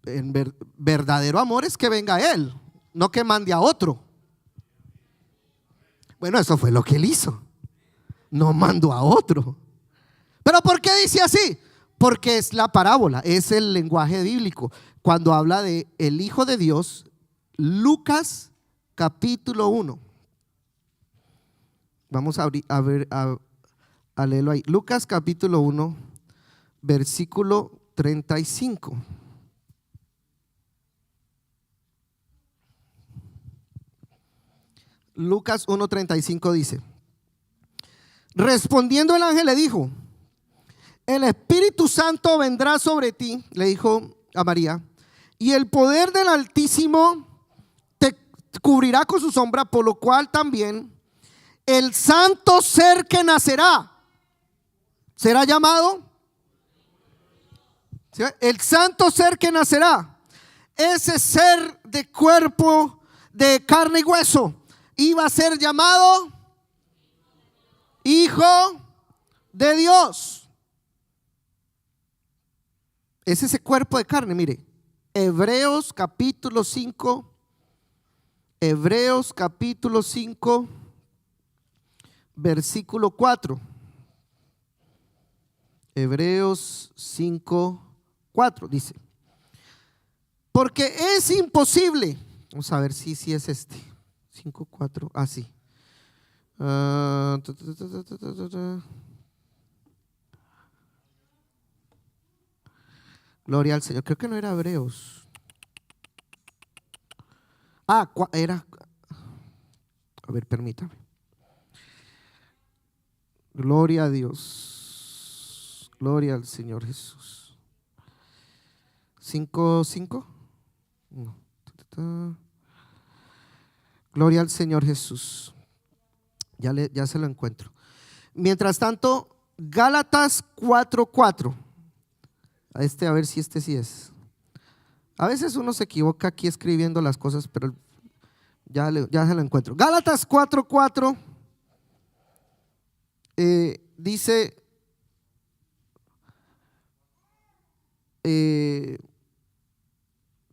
En verdadero amor es que venga él, no que mande a otro. Bueno, eso fue lo que él hizo. No mandó a otro. ¿Pero por qué dice así? Porque es la parábola, es el lenguaje bíblico. Cuando habla de el Hijo de Dios, Lucas capítulo 1. Vamos a leerlo ahí. Lucas capítulo 1, versículo 35. Lucas 1:35 dice: respondiendo el ángel le dijo, el Espíritu Santo vendrá sobre ti, le dijo a María, y el poder del Altísimo te cubrirá con su sombra, por lo cual también el santo ser que nacerá será llamado, ¿sí? El santo ser que nacerá, ese ser de cuerpo, de carne y hueso, iba a ser llamado Hijo de Dios. Es ese cuerpo de carne. Mire, Hebreos capítulo 5, versículo 4. Hebreos 5, 4 dice: porque es imposible. Vamos a ver si es este 5, 4, así. Gloria al Señor. Creo que no era Hebreos. Era. A ver, permítame. Gloria a Dios. Gloria al Señor Jesús. 5. No. Gloria al Señor Jesús. Ya se lo encuentro. Mientras tanto, Gálatas 4:4. A ver si este sí es. A veces uno se equivoca aquí escribiendo las cosas, pero ya se lo encuentro. Gálatas 4:4 dice: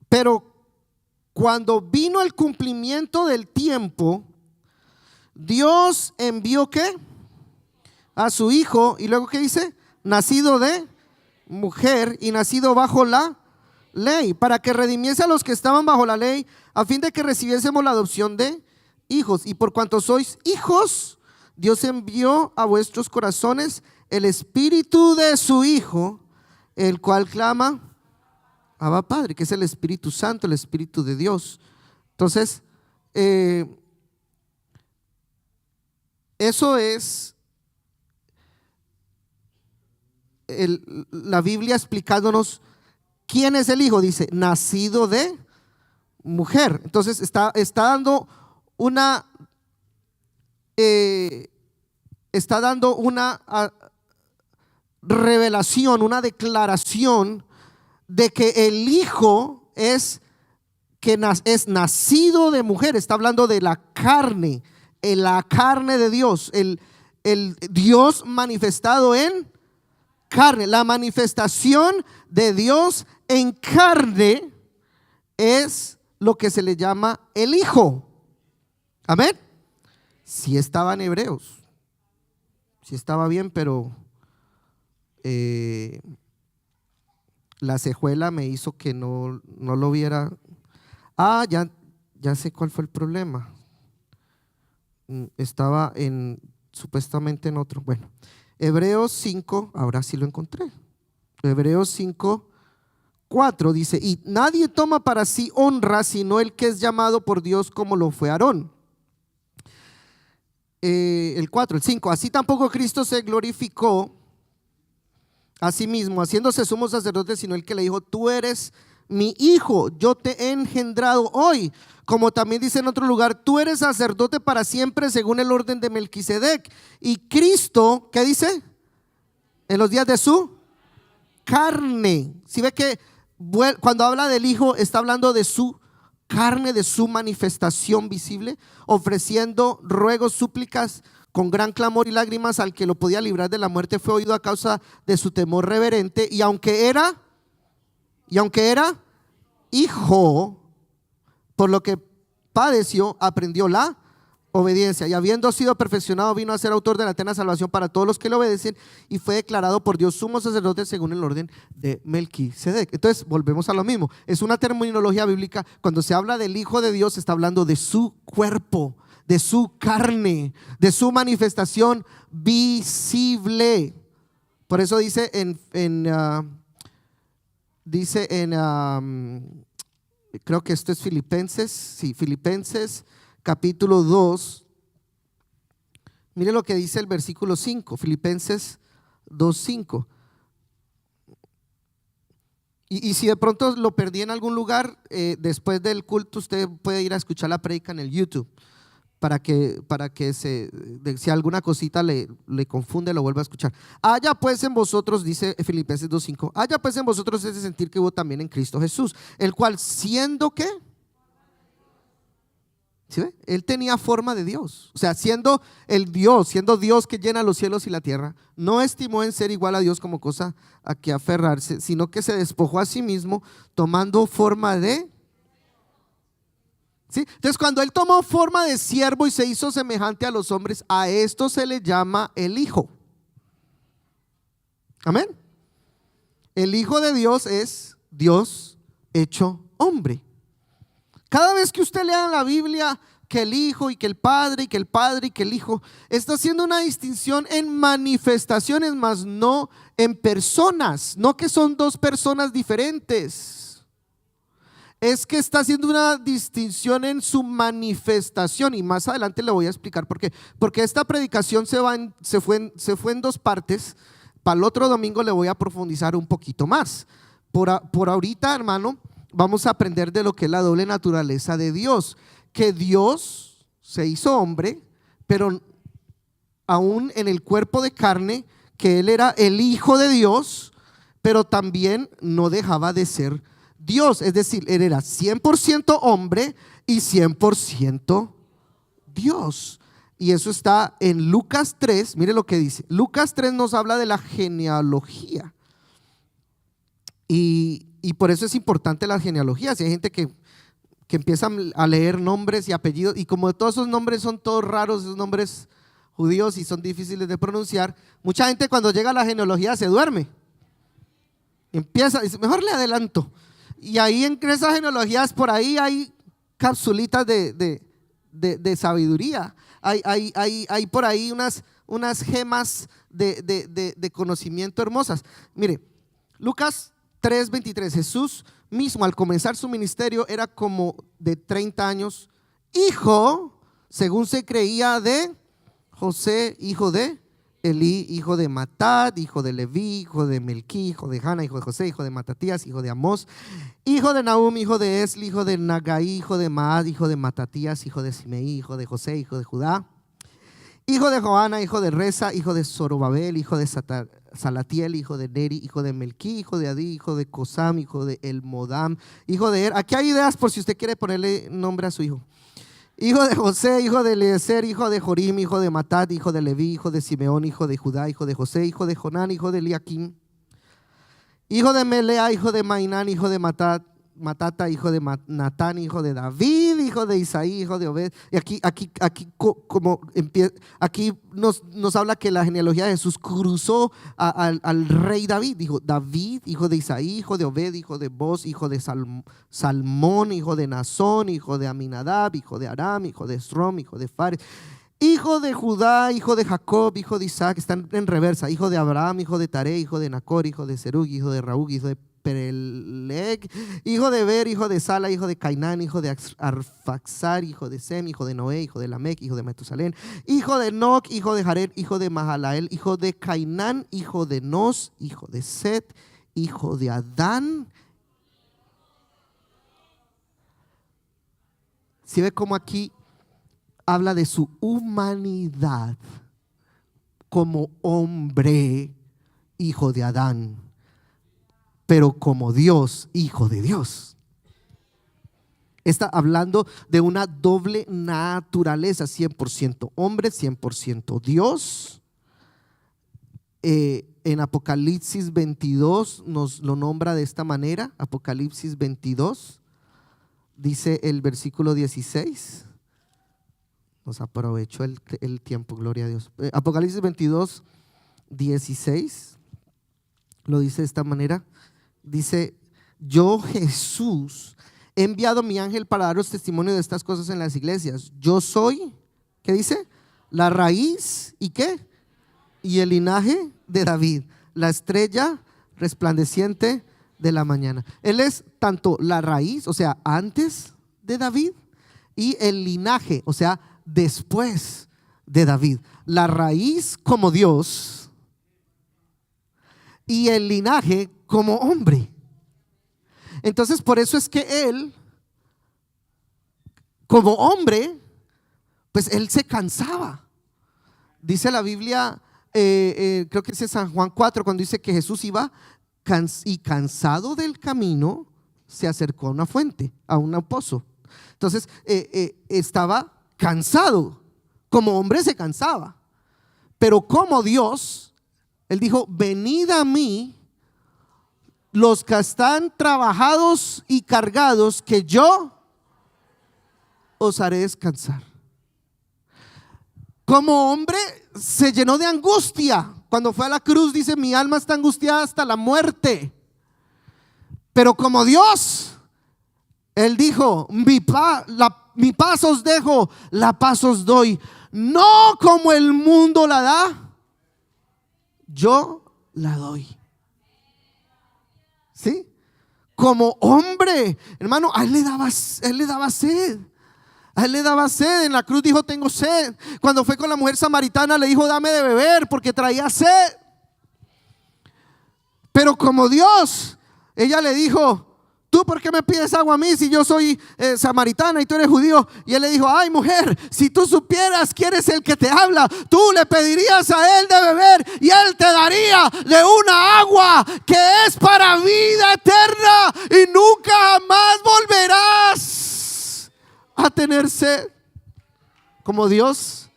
pero cuando vino el cumplimiento del tiempo, Dios envió ¿qué? A su Hijo. Y luego ¿qué dice? Nacido de mujer y nacido bajo la ley, para que redimiese a los que estaban bajo la ley, a fin de que recibiésemos la adopción de hijos. Y por cuanto sois hijos, Dios envió a vuestros corazones el Espíritu de su Hijo, el cual clama Abba Padre, que es el Espíritu Santo, el Espíritu de Dios. Entonces, eso es la Biblia explicándonos quién es el Hijo. Dice, nacido de mujer. Entonces está dando una revelación, una declaración de que el Hijo es nacido de mujer. Está hablando de la carne, en la carne de Dios, el Dios manifestado en carne. La manifestación de Dios en carne es lo que se le llama el Hijo. Amén. Sí estaba en Hebreos, sí estaba bien, pero la cejuela me hizo que no lo viera. Ya sé cuál fue el problema. Estaba supuestamente en otro. Bueno, Hebreos 5, ahora sí lo encontré. Hebreos 5:4 dice: y nadie toma para sí honra sino el que es llamado por Dios, como lo fue Aarón. El 5: así tampoco Cristo se glorificó a sí mismo, haciéndose sumo sacerdote, sino el que le dijo: tú eres mi hijo, yo te he engendrado hoy. Como también dice en otro lugar: tú eres sacerdote para siempre según el orden de Melquisedec. Y Cristo, ¿qué dice? En los días de su carne. Si ve que cuando habla del Hijo está hablando de su carne, de su manifestación visible, ofreciendo ruegos, súplicas con gran clamor y lágrimas al que lo podía librar de la muerte, fue oído a causa de su temor reverente. Y aunque era hijo, por lo que padeció, aprendió la obediencia, y habiendo sido perfeccionado, vino a ser autor de la eterna salvación para todos los que le obedecen, y fue declarado por Dios sumo sacerdote según el orden de Melquisedec. Entonces volvemos a lo mismo, es una terminología bíblica. Cuando se habla del Hijo de Dios, se está hablando de su cuerpo, de su carne, de su manifestación visible. Por eso dice creo que esto es Filipenses capítulo 2. Mire lo que dice el versículo 5, Filipenses 2:5. Y si de pronto lo perdí en algún lugar, después del culto usted puede ir a escuchar la prédica en el YouTube, para que si alguna cosita le confunde, lo vuelva a escuchar. Haya pues en vosotros, dice Filipenses 2:5, haya pues en vosotros ese sentir que hubo también en Cristo Jesús, el cual siendo ¿qué? ¿Sí ve? Él tenía forma de Dios, o sea, siendo Dios que llena los cielos y la tierra, no estimó en ser igual a Dios como cosa a que aferrarse, sino que se despojó a sí mismo, tomando forma de ¿sí? Entonces, cuando él tomó forma de siervo y se hizo semejante a los hombres, a esto se le llama el Hijo. Amén. El Hijo de Dios es Dios hecho hombre. Cada vez que usted lea en la Biblia que el Hijo y que el Padre y que el Padre y que el Hijo, está haciendo una distinción en manifestaciones, mas no en personas. No que son dos personas diferentes, es que está haciendo una distinción en su manifestación. Y más adelante le voy a explicar por qué. Porque esta predicación se fue en dos partes. Para el otro domingo le voy a profundizar un poquito más. Por ahorita, hermano, vamos a aprender de lo que es la doble naturaleza de Dios. Que Dios se hizo hombre, pero aún en el cuerpo de carne, que Él era el Hijo de Dios, pero también no dejaba de ser Dios. Es decir, Él era 100% hombre y 100% Dios. Y eso está en Lucas 3. Mire lo que dice. Lucas 3 nos habla de la genealogía. Y por eso es importante la genealogía. Si hay gente que empieza a leer nombres y apellidos, y como todos esos nombres son todos raros, esos nombres judíos, y son difíciles de pronunciar, mucha gente cuando llega a la genealogía se duerme. Empieza, dice, mejor le adelanto. Y ahí en esas genealogías, por ahí hay capsulitas de sabiduría. Hay por ahí unas gemas de conocimiento hermosas. Mire, Lucas 3:23. Jesús mismo, al comenzar su ministerio, era como de 30 años, hijo, según se creía, de José, hijo de Elí, hijo de Matat, hijo de Leví, hijo de Melquí, hijo de Jana, hijo de José, hijo de Matatías, hijo de Amós, hijo de Nahum, hijo de Esli, hijo de Nagai, hijo de Maad, hijo de Matatías, hijo de Simeí, hijo de José, hijo de Judá, hijo de Joana, hijo de Reza, hijo de Zorobabel, hijo de Salatiel, hijo de Neri, hijo de Melquí, hijo de Adí, hijo de Cosam, hijo de Elmodam, hijo de Er. Aquí hay ideas por si usted quiere ponerle nombre a su hijo. hijo de José, hijo de Eliezer, hijo de Jorim, hijo de Matat, hijo de Leví, hijo de Simeón, hijo de Judá, hijo de José, hijo de Jonán, hijo de Eliakim, hijo de Melea, hijo de Mainán, hijo de Matata, hijo de Natán, hijo de David, hijo de Isaí, hijo de Obed. Y aquí nos habla que la genealogía de Jesús cruzó al rey David. Dijo David, hijo de Isaí, hijo de Obed, hijo de Boz, hijo de Salmón, hijo de Nazón, hijo de Aminadab, hijo de Aram, hijo de Esrom, hijo de Fares, hijo de Judá, hijo de Jacob, hijo de Isaac. Están en reversa. Hijo de Abraham, hijo de Taré, hijo de Nacor, hijo de Serug, hijo de Raúg, hijo de Peleg, hijo de Ber, hijo de Sala, hijo de Cainán, hijo de Arfaxar, hijo de Sem, hijo de Noé, hijo de Lamec, hijo de Metusalén, hijo de Enoc, hijo de Jared, hijo de Mahalael, hijo de Cainán, hijo de Nos, hijo de Set, hijo de Adán. ¿Sí ve cómo aquí habla de su humanidad como hombre, hijo de Adán, pero como Dios, hijo de Dios? Está hablando de una doble naturaleza, 100% hombre, 100% Dios. En Apocalipsis 22 nos lo nombra de esta manera. Apocalipsis 22 dice el versículo 16. Nos aprovechó el tiempo, gloria a Dios. Apocalipsis 22, 16 lo dice de esta manera. Dice: yo, Jesús, he enviado mi ángel para daros testimonio de estas cosas en las iglesias. Yo soy, ¿qué dice? La raíz, ¿y qué? Y el linaje de David, la estrella resplandeciente de la mañana. Él es tanto la raíz, o sea, antes de David, y el linaje, o sea, después de David. La raíz como Dios y el linaje como hombre. Entonces, por eso es que él, como hombre, pues él se cansaba. Dice la Biblia, creo que dice San Juan 4, cuando dice que Jesús iba y cansado del camino, se acercó a una fuente, a un pozo. Entonces, estaba cansado. Como hombre se cansaba, pero como Dios, él dijo: venid a mí los que están trabajados y cargados, que yo os haré descansar. Como hombre se llenó de angustia. Cuando fue a la cruz dice: mi alma está angustiada hasta la muerte. Pero como Dios, él dijo: mi paz os dejo, la paz os doy. No como el mundo la da, yo la doy. ¿Sí? Como hombre, hermano, a él le daba sed. A él le daba sed. En la cruz dijo: tengo sed. Cuando fue con la mujer samaritana le dijo: dame de beber, porque traía sed. Pero como Dios, ella le dijo: ¿tú por qué me pides agua a mí si yo soy samaritana y tú eres judío? Y él le dijo: ay, mujer, si tú supieras quién es el que te habla, tú le pedirías a él de beber y él te daría de una agua que es para vida eterna, y nunca jamás volverás a tener sed. Como Dios,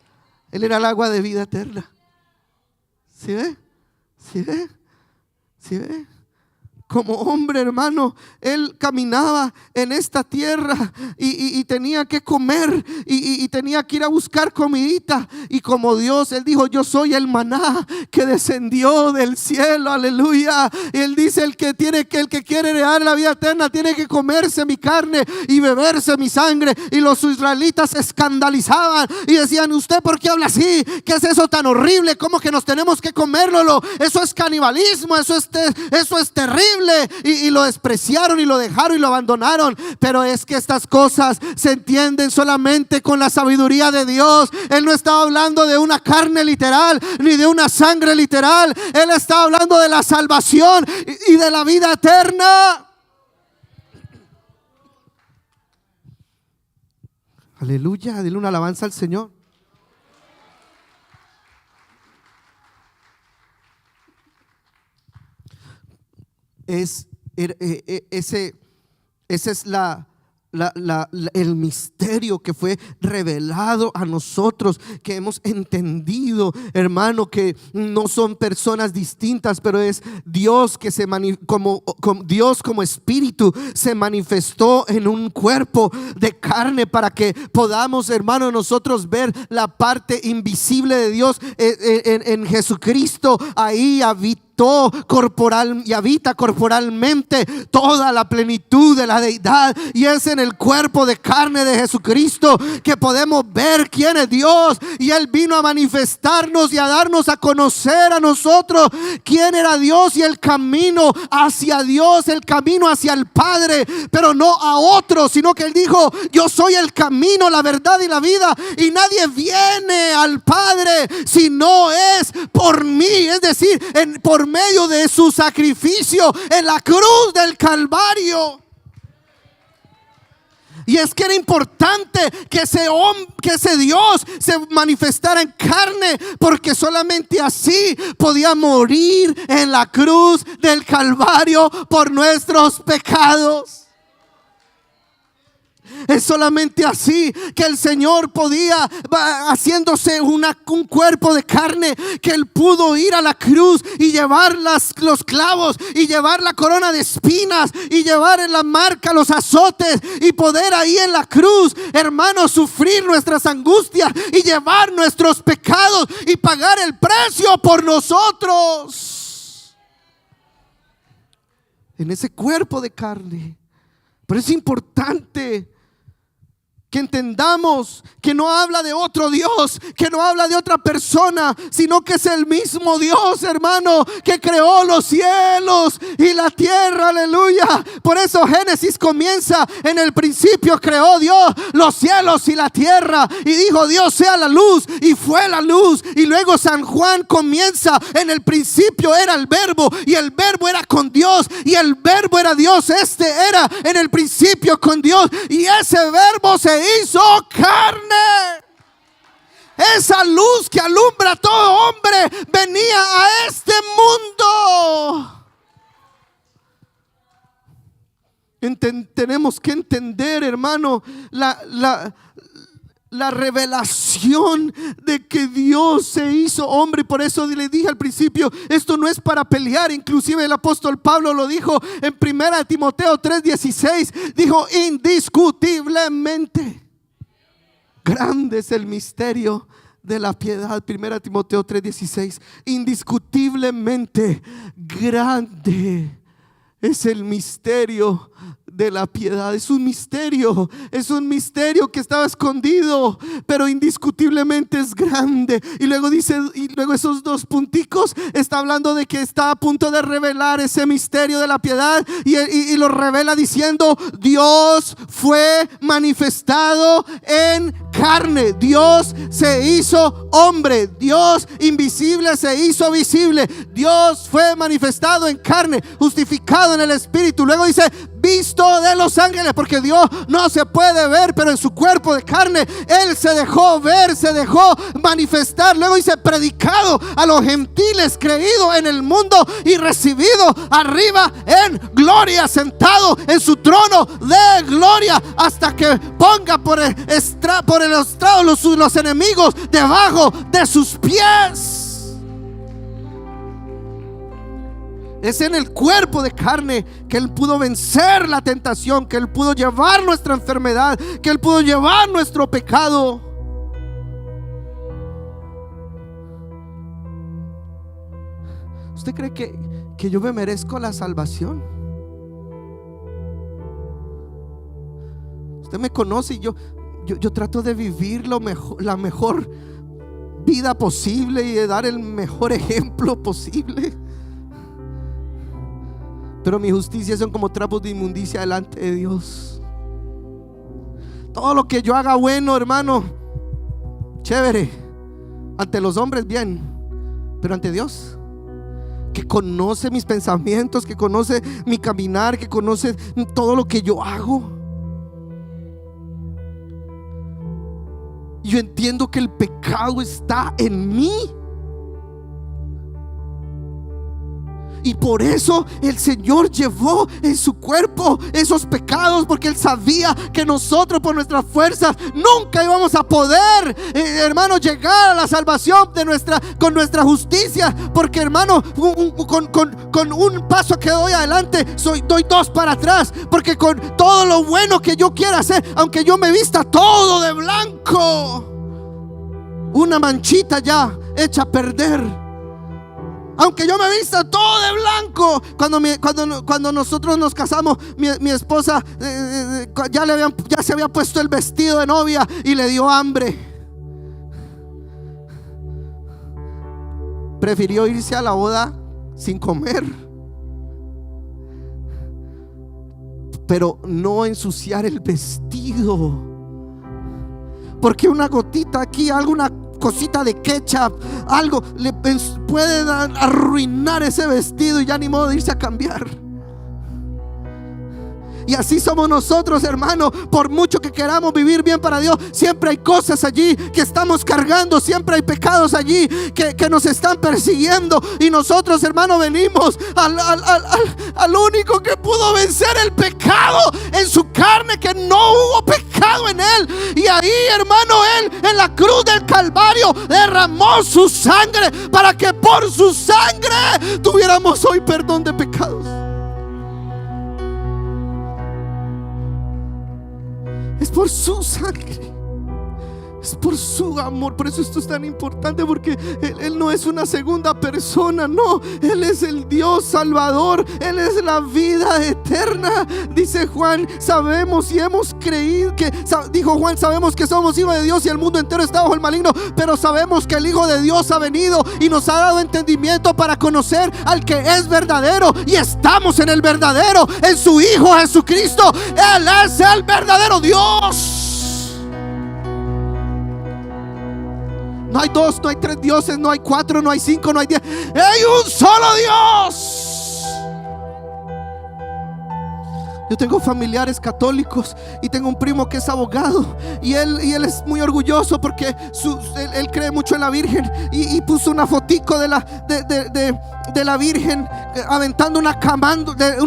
él era el agua de vida eterna. ¿Sí ve? ¿Sí ve? ¿Sí ve? Como hombre, hermano, él caminaba en esta tierra y tenía que comer y tenía que ir a buscar comidita. Y como Dios, él dijo: yo soy el maná que descendió del cielo, aleluya. Y él dice: el que quiere heredar la vida eterna tiene que comerse mi carne y beberse mi sangre. Y los israelitas se escandalizaban y decían: ¿usted por qué habla así? ¿Qué es eso tan horrible? ¿Cómo que nos tenemos que comérnoslo? Eso es canibalismo, eso es terrible. Y lo despreciaron y lo dejaron y lo abandonaron. Pero es que estas cosas se entienden solamente con la sabiduría de Dios. Él no estaba hablando de una carne literal ni de una sangre literal. Él estaba hablando de la salvación y de la vida eterna. Aleluya, dile una alabanza al Señor. Esa es la el misterio que fue revelado a nosotros, que hemos entendido, hermano, que no son personas distintas, pero es Dios que como Dios como espíritu se manifestó en un cuerpo de carne para que podamos, hermano, nosotros ver la parte invisible de Dios en Jesucristo. Ahí habita corporal y habita corporalmente toda la plenitud de la deidad, y es en el cuerpo de carne de Jesucristo que podemos ver quién es Dios, y Él vino a manifestarnos y a darnos a conocer a nosotros quién era Dios y el camino hacia Dios, el camino hacia el Padre, pero no a otros, sino que Él dijo: yo soy el camino, la verdad y la vida, y nadie viene al Padre si no es por mí, es decir, por medio de su sacrificio en la cruz del Calvario. Y es que era importante que ese Dios se manifestara en carne, porque solamente así podía morir en la cruz del Calvario por nuestros pecados. Es solamente así que el Señor podía, haciéndose un cuerpo de carne, que Él pudo ir a la cruz y llevar los clavos, y llevar la corona de espinas, y llevar en la marca los azotes, y poder ahí en la cruz, hermanos, sufrir nuestras angustias y llevar nuestros pecados y pagar el precio por nosotros en ese cuerpo de carne. Pero es importante que entendamos que no habla de otro Dios, que no habla de otra persona, sino que es el mismo Dios, hermano, que creó los cielos y la tierra. Aleluya. Por eso Génesis comienza: en el principio creó Dios los cielos y la tierra, y dijo Dios: sea la luz, y fue la luz. Y luego San Juan comienza: en el principio era el verbo, y el verbo era con Dios, y el verbo era Dios. Este era en el principio con Dios, y ese verbo se hizo carne. Esa luz que alumbra a todo hombre venía a este mundo. Tenemos que entender, hermano, la revelación de que Dios se hizo hombre. Por eso le dije al principio, esto no es para pelear. Inclusive el apóstol Pablo lo dijo en 1 Timoteo 3:16. Dijo: indiscutiblemente grande es el misterio de la piedad. 1 Timoteo 3:16. Indiscutiblemente grande es el misterio de la piedad. Es un misterio que estaba escondido, pero indiscutiblemente es grande. Y luego dice, y luego esos dos punticos está hablando de que está a punto de revelar ese misterio de la piedad, y lo revela diciendo: Dios fue manifestado en carne. Dios se hizo hombre. Dios invisible se hizo visible. Dios fue manifestado en carne, justificado en el Espíritu. Luego dice: visto de los ángeles, porque Dios no se puede ver, pero en su cuerpo de carne Él se dejó ver, se dejó manifestar. Luego dice: predicado a los gentiles, creído en el mundo y recibido arriba en gloria, sentado en su trono de gloria, hasta que ponga por el estrado los enemigos debajo de sus pies. Es en el cuerpo de carne que Él pudo vencer la tentación, que Él pudo llevar nuestra enfermedad, que Él pudo llevar nuestro pecado. ¿Usted cree que yo me merezco la salvación? Usted me conoce y yo trato de vivir la mejor vida posible y de dar el mejor ejemplo posible. Pero mi justicia son como trapos de inmundicia delante de Dios. Todo lo que yo haga bueno, hermano, chévere. Ante los hombres bien, pero ante Dios, que conoce mis pensamientos, que conoce mi caminar, que conoce todo lo que yo hago. Yo entiendo que el pecado está en mí. Y por eso el Señor llevó en su cuerpo esos pecados, porque Él sabía que nosotros por nuestras fuerzas nunca íbamos a poder, hermano, llegar a la salvación con nuestra justicia. Porque, hermano, con un paso que doy adelante, doy dos para atrás. Porque con todo lo bueno que yo quiera hacer, aunque yo me vista todo de blanco, una manchita ya hecha a perder. Aunque yo me vista todo de blanco. Cuando nosotros nos casamos, mi esposa ya se había puesto el vestido de novia y le dio hambre. Prefirió irse a la boda sin comer, pero no ensuciar el vestido. Porque una gotita aquí, alguna cosita de ketchup, algo le puede arruinar ese vestido y ya ni modo de irse a cambiar. Y así somos nosotros, hermano. Por mucho que queramos vivir bien para Dios, siempre hay cosas allí que estamos cargando, siempre hay pecados allí que nos están persiguiendo. Y nosotros, hermano, venimos al único que pudo vencer el pecado en su carne, que no hubo pecado en Él. Y ahí, hermano, Él en la cruz del Calvario derramó su sangre para que por su sangre tuviéramos hoy perdón de pecados. Es por su sangre, es por su amor. Por eso esto es tan importante, porque Él no es una segunda persona, no. Él es el Dios Salvador, Él es la vida eterna. Dice Juan, sabemos y hemos creído dijo Juan, sabemos que somos hijos de Dios y el mundo entero está bajo el maligno, pero sabemos que el Hijo de Dios ha venido y nos ha dado entendimiento para conocer al que es verdadero, y estamos en el verdadero, en su Hijo Jesucristo. Él es el verdadero Dios. No hay dos, no hay tres dioses, no hay cuatro, no hay cinco, no hay 10. Hay un solo Dios. Yo tengo familiares católicos y tengo un primo que es abogado, y él es muy orgulloso porque él cree mucho en la Virgen, y puso una fotico de la Virgen aventando una camándula,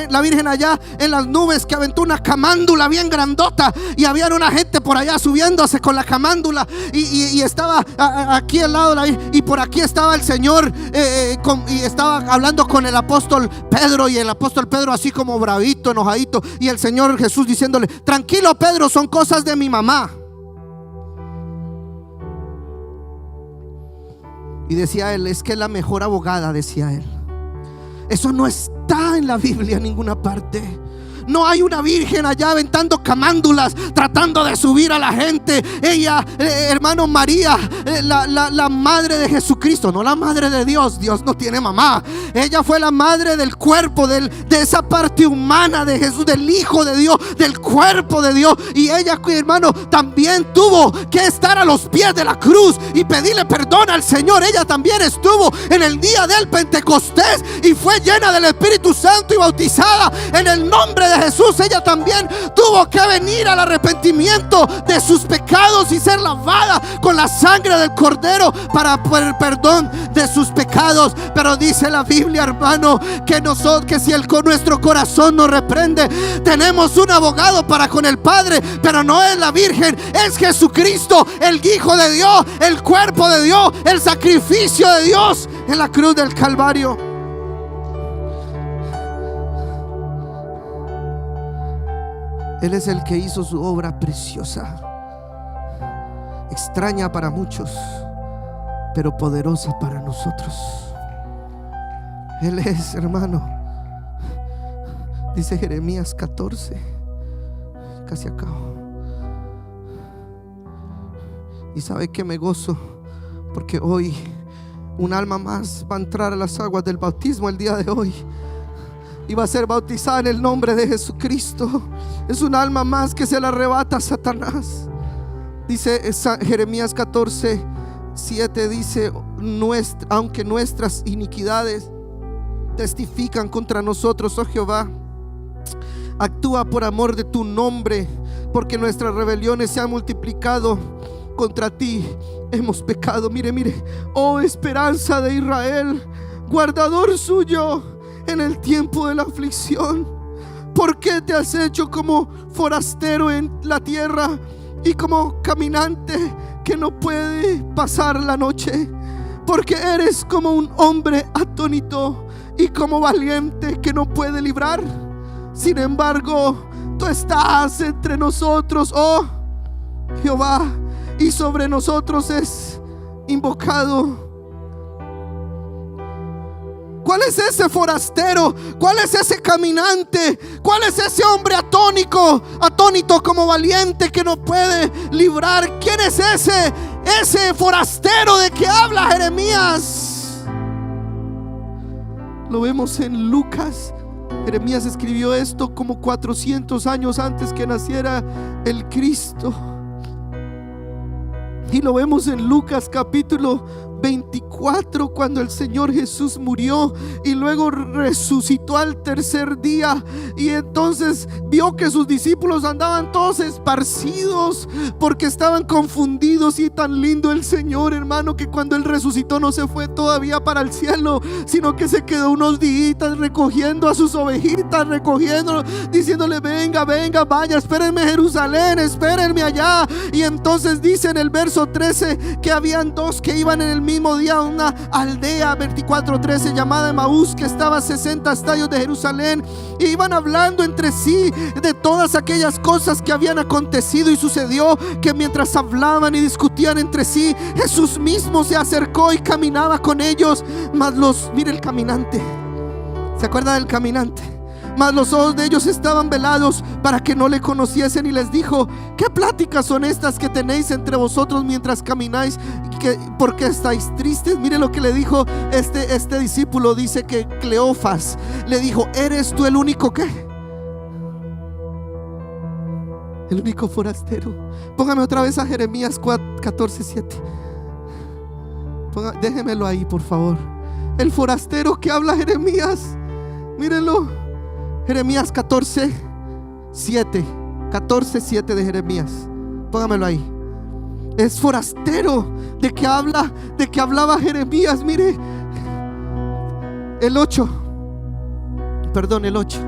la Virgen allá en las nubes, que aventó una camándula bien grandota, y había una gente por allá subiéndose con la camándula, y estaba aquí al lado de la Virgen, y por aquí estaba el Señor y estaba hablando con el apóstol Pedro, y el apóstol Pedro así como bravito, enojadito, y el Señor Jesús diciéndole: tranquilo, Pedro, son cosas de mi mamá. Y decía él: es que es la mejor abogada, decía él. Eso no está en la Biblia en ninguna parte. No hay una virgen allá aventando camándulas tratando de subir a la gente. Ella, hermano, María, la madre de Jesucristo, no la madre de Dios. Dios no tiene mamá. Ella fue la madre del cuerpo, de esa parte humana de Jesús, del Hijo de Dios, del cuerpo de Dios. Y ella, hermano, también tuvo que estar a los pies de la cruz y pedirle perdón al Señor. Ella también estuvo en el día del Pentecostés y fue llena del Espíritu Santo y bautizada en el nombre de Jesús. Ella también tuvo que venir al arrepentimiento de sus pecados y ser lavada con la sangre del Cordero para el perdón de sus pecados. Pero dice la Biblia, hermano, que si con nuestro corazón nos reprende, tenemos un abogado para con el Padre, pero no es la Virgen, es Jesucristo, el Hijo de Dios, el cuerpo de Dios, el sacrificio de Dios en la cruz del Calvario. Él es el que hizo su obra preciosa, extraña para muchos, pero poderosa para nosotros. Él es, hermano, dice Jeremías 14, casi acabo. Y sabe que me gozo porque hoy un alma más va a entrar a las aguas del bautismo el día de hoy y va a ser bautizada en el nombre de Jesucristo. Es un alma más que se la arrebata a Satanás. Dice Jeremías 14:7, dice: aunque nuestras iniquidades testifican contra nosotros, oh Jehová, actúa por amor de tu nombre, porque nuestras rebeliones se han multiplicado, contra ti hemos pecado. Mire, oh esperanza de Israel, guardador suyo, en el tiempo de la aflicción? ¿Por qué te has hecho como forastero en la tierra y como caminante que no puede pasar la noche? Porque eres como un hombre atónito y como valiente que no puede librar. Sin embargo, tú estás entre nosotros, oh Jehová, y sobre nosotros es invocado. ¿Cuál es ese forastero? ¿Cuál es ese caminante? ¿Cuál es ese hombre atónito como valiente que no puede librar? ¿Quién es ese forastero de que habla Jeremías? Lo vemos en Lucas. Jeremías escribió esto como 400 años antes que naciera el Cristo. Y lo vemos en Lucas capítulo 24, cuando el Señor Jesús murió y luego resucitó al tercer día, y entonces vio que sus discípulos andaban todos esparcidos porque estaban confundidos. Y tan lindo el Señor, hermano, que cuando Él resucitó no se fue todavía para el cielo, sino que se quedó unos días recogiendo a sus ovejitas, diciéndole: venga, vaya, espérenme Jerusalén, espérenme allá. Y entonces dice en el verso 13 que habían dos que iban en el mismo día a una aldea, 24:13, llamada Emaús, que estaba a 60 estadios de Jerusalén, y iban hablando entre sí de todas aquellas cosas que habían acontecido. Y sucedió que mientras hablaban y discutían entre sí, Jesús mismo se acercó y caminaba con ellos. Mire el caminante, ¿se acuerda del caminante? Mas los ojos de ellos estaban velados para que no le conociesen, y les dijo: ¿qué pláticas son estas que tenéis entre vosotros mientras camináis? ¿Por qué estáis tristes? Mire lo que le dijo este discípulo. Dice que Cleofas le dijo: ¿eres tú el único qué? El único forastero. Póngame otra vez a Jeremías 14:7. Déjemelo ahí, por favor. El forastero que habla Jeremías, mírenlo. Jeremías 14:7. 14:7 de Jeremías. Póngamelo ahí. Es forastero de que hablaba Jeremías. Mire el 8. Perdón, el 8.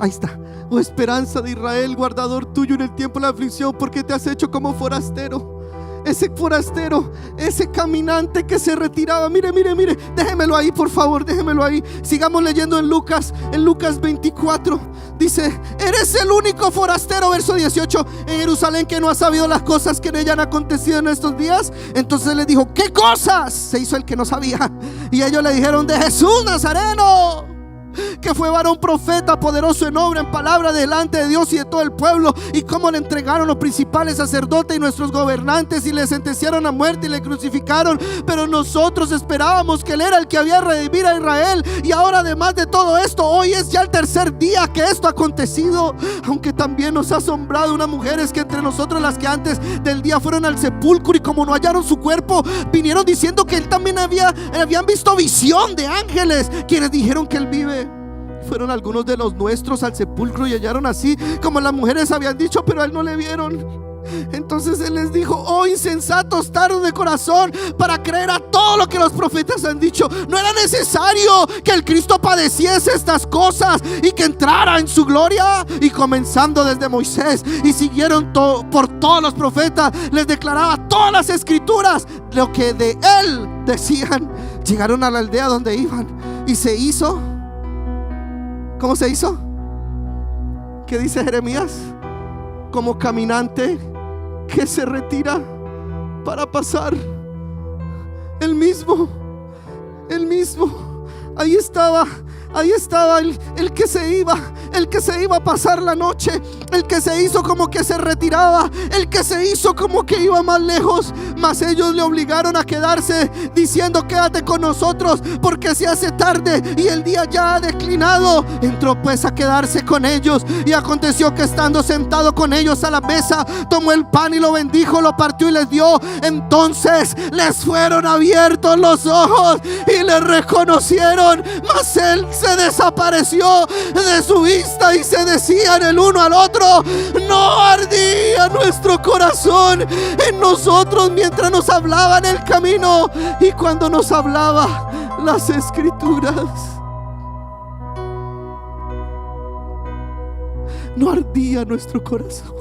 Ahí está. Oh esperanza de Israel, guardador tuyo en el tiempo de la aflicción, ¿por qué te has hecho como forastero? Ese forastero, ese caminante que se retiraba. Mire, déjemelo ahí, por favor, déjemelo ahí. Sigamos leyendo en Lucas 24. Dice: eres el único forastero, verso 18, en Jerusalén, que no ha sabido las cosas que en ella han acontecido en estos días. Entonces le dijo: ¿qué cosas? Se hizo el que no sabía. Y ellos le dijeron: de Jesús Nazareno, que fue varón profeta, poderoso en obra, en palabra, delante de Dios y de todo el pueblo, y cómo le entregaron los principales sacerdotes y nuestros gobernantes, y le sentenciaron a muerte y le crucificaron. Pero nosotros esperábamos que Él era el que había redimir a Israel, y ahora, además de todo esto, hoy es ya el tercer día que esto ha acontecido. Aunque también nos ha asombrado unas mujeres que entre nosotros, las que antes del día fueron al sepulcro, y como no hallaron su cuerpo, vinieron diciendo que Él también habían visto visión de ángeles, quienes dijeron que Él vive. Fueron algunos de los nuestros al sepulcro y hallaron así como las mujeres habían dicho, pero a Él no le vieron. Entonces Él les dijo: oh insensatos, tardos de corazón para creer a todo lo que los profetas han dicho. ¿No era necesario que el Cristo padeciese estas cosas y que entrara en su gloria? Y comenzando desde Moisés y siguieron por todos los profetas, les declaraba todas las escrituras lo que de Él decían. Llegaron a la aldea donde iban, y se hizo. ¿Cómo se hizo? ¿Qué dice Jeremías? Como caminante que se retira para pasar. El mismo. Ahí estaba el que se iba a pasar la noche, el que se hizo como que se retiraba, el que se hizo como que iba más lejos. Mas ellos le obligaron a quedarse, diciendo: quédate con nosotros, porque se hace tarde y el día ya ha declinado. Entró pues a quedarse con ellos, y aconteció que estando sentado con ellos a la mesa, tomó el pan y lo bendijo, lo partió y les dio. Entonces les fueron abiertos los ojos y le reconocieron, mas Él se desapareció de su vista, y se decían el uno al otro: ¿no ardía nuestro corazón en nosotros mientras nos hablaba en el camino? Y cuando nos hablaba, las Escrituras, no ardía nuestro corazón.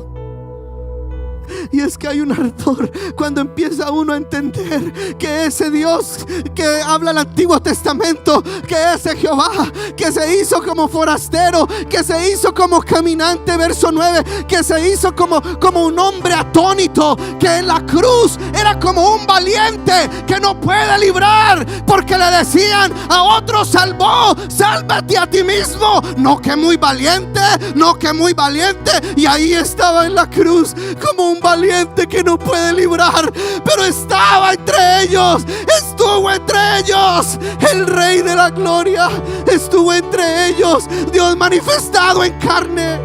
Y es que hay un ardor cuando empieza uno a entender que ese Dios que habla el Antiguo Testamento, que ese Jehová que se hizo como forastero, que se hizo como caminante, verso 9, que se hizo como un hombre atónito, que en la cruz era como un valiente que no puede librar, porque le decían a otro: salvó, sálvate a ti mismo. No que muy valiente, no que muy valiente. Y ahí estaba en la cruz como un valiente que no puede librar, pero estaba entre ellos, estuvo entre ellos el Rey de la Gloria, estuvo entre ellos Dios manifestado en carne,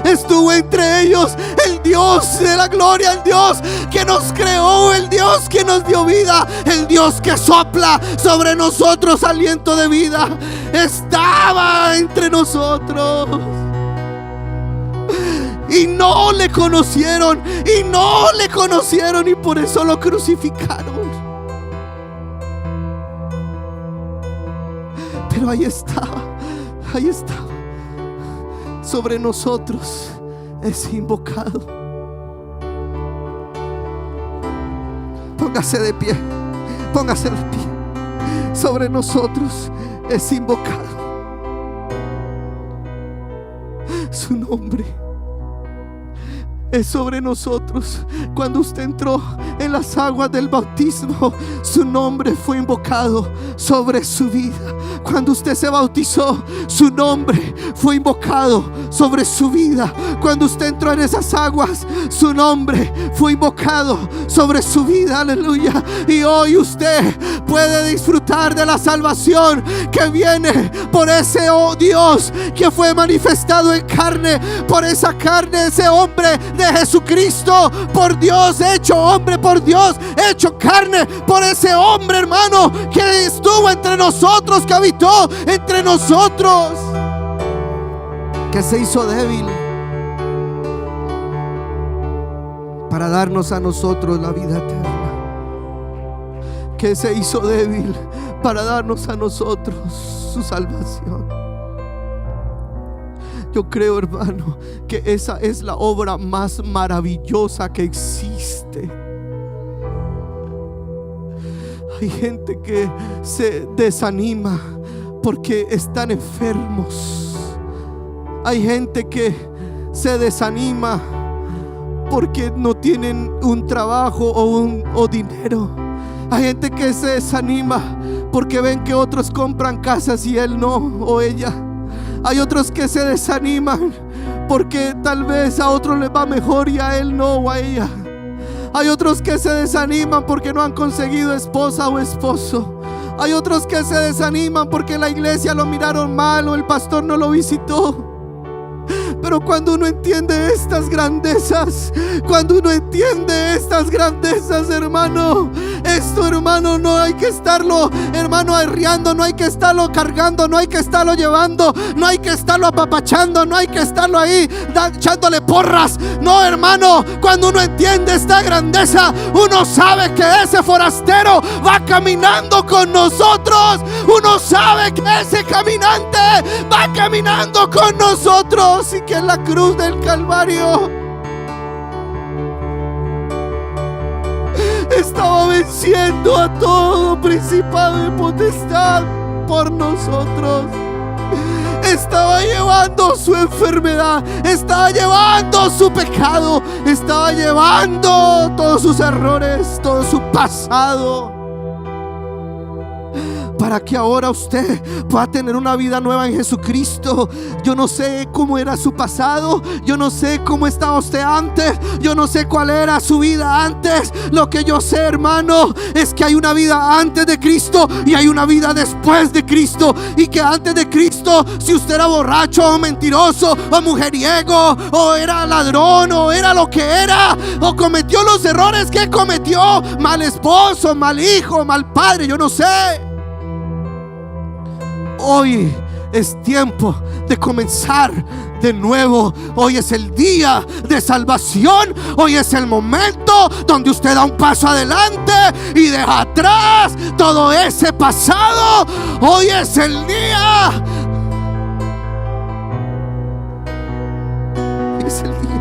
estuvo entre ellos el Dios de la gloria, el Dios que nos creó, el Dios que nos dio vida, el Dios que sopla sobre nosotros aliento de vida. Estaba entre nosotros. Y no le conocieron, y por eso lo crucificaron. Pero ahí estaba. Sobre nosotros es invocado. Póngase de pie. Sobre nosotros es invocado su nombre. Es sobre nosotros. Cuando usted entró en las aguas del bautismo, su nombre fue invocado sobre su vida. Cuando usted se bautizó, su nombre fue invocado sobre su vida. Cuando usted entró en esas aguas, su nombre fue invocado sobre su vida. Aleluya. Y hoy usted puede disfrutar de la salvación que viene por ese Dios que fue manifestado en carne, por esa carne, ese hombre de Jesucristo, por Dios hecho hombre, por Dios hecho carne, por ese hombre, hermano, que estuvo entre nosotros, que habitó entre nosotros, que se hizo débil para darnos a nosotros la vida eterna, que se hizo débil para darnos a nosotros su salvación. Yo creo, hermano, que esa es la obra más maravillosa que existe. Hay gente que se desanima porque están enfermos. Hay gente que se desanima porque no tienen un trabajo o dinero. Hay gente que se desanima porque ven que otros compran casas y él no, o ella. Hay otros que se desaniman porque tal vez a otros les va mejor y a él no, o a ella. Hay otros que se desaniman porque no han conseguido esposa o esposo. Hay otros que se desaniman porque la iglesia lo miraron mal o el pastor no lo visitó. Pero cuando uno entiende estas grandezas, hermano, esto, hermano, no hay que estarlo, hermano, arriando, no hay que estarlo cargando, no hay que estarlo llevando, no hay que estarlo apapachando, no hay que estarlo ahí echándole porras. No, hermano, cuando uno entiende esta grandeza, uno sabe que ese forastero va caminando con nosotros. Uno sabe que ese caminante va caminando con nosotros, y que en la cruz del Calvario estaba venciendo a todo principado y potestad por nosotros. Estaba llevando su enfermedad, estaba llevando su pecado, estaba llevando todos sus errores, todo su pasado, para que ahora usted pueda tener una vida nueva en Jesucristo. Yo no sé cómo era su pasado, yo no sé cómo estaba usted antes, yo no sé cuál era su vida antes. Lo que yo sé, hermano, es que hay una vida antes de Cristo y hay una vida después de Cristo. Y que antes de Cristo, si usted era borracho o mentiroso o mujeriego o era ladrón o era lo que era, o cometió los errores que cometió, mal esposo, mal hijo, mal padre, yo no sé, hoy es tiempo de comenzar de nuevo. Hoy es el día de salvación. Hoy es el momento donde usted da un paso adelante y deja atrás todo ese pasado. Hoy es el día. Es el día.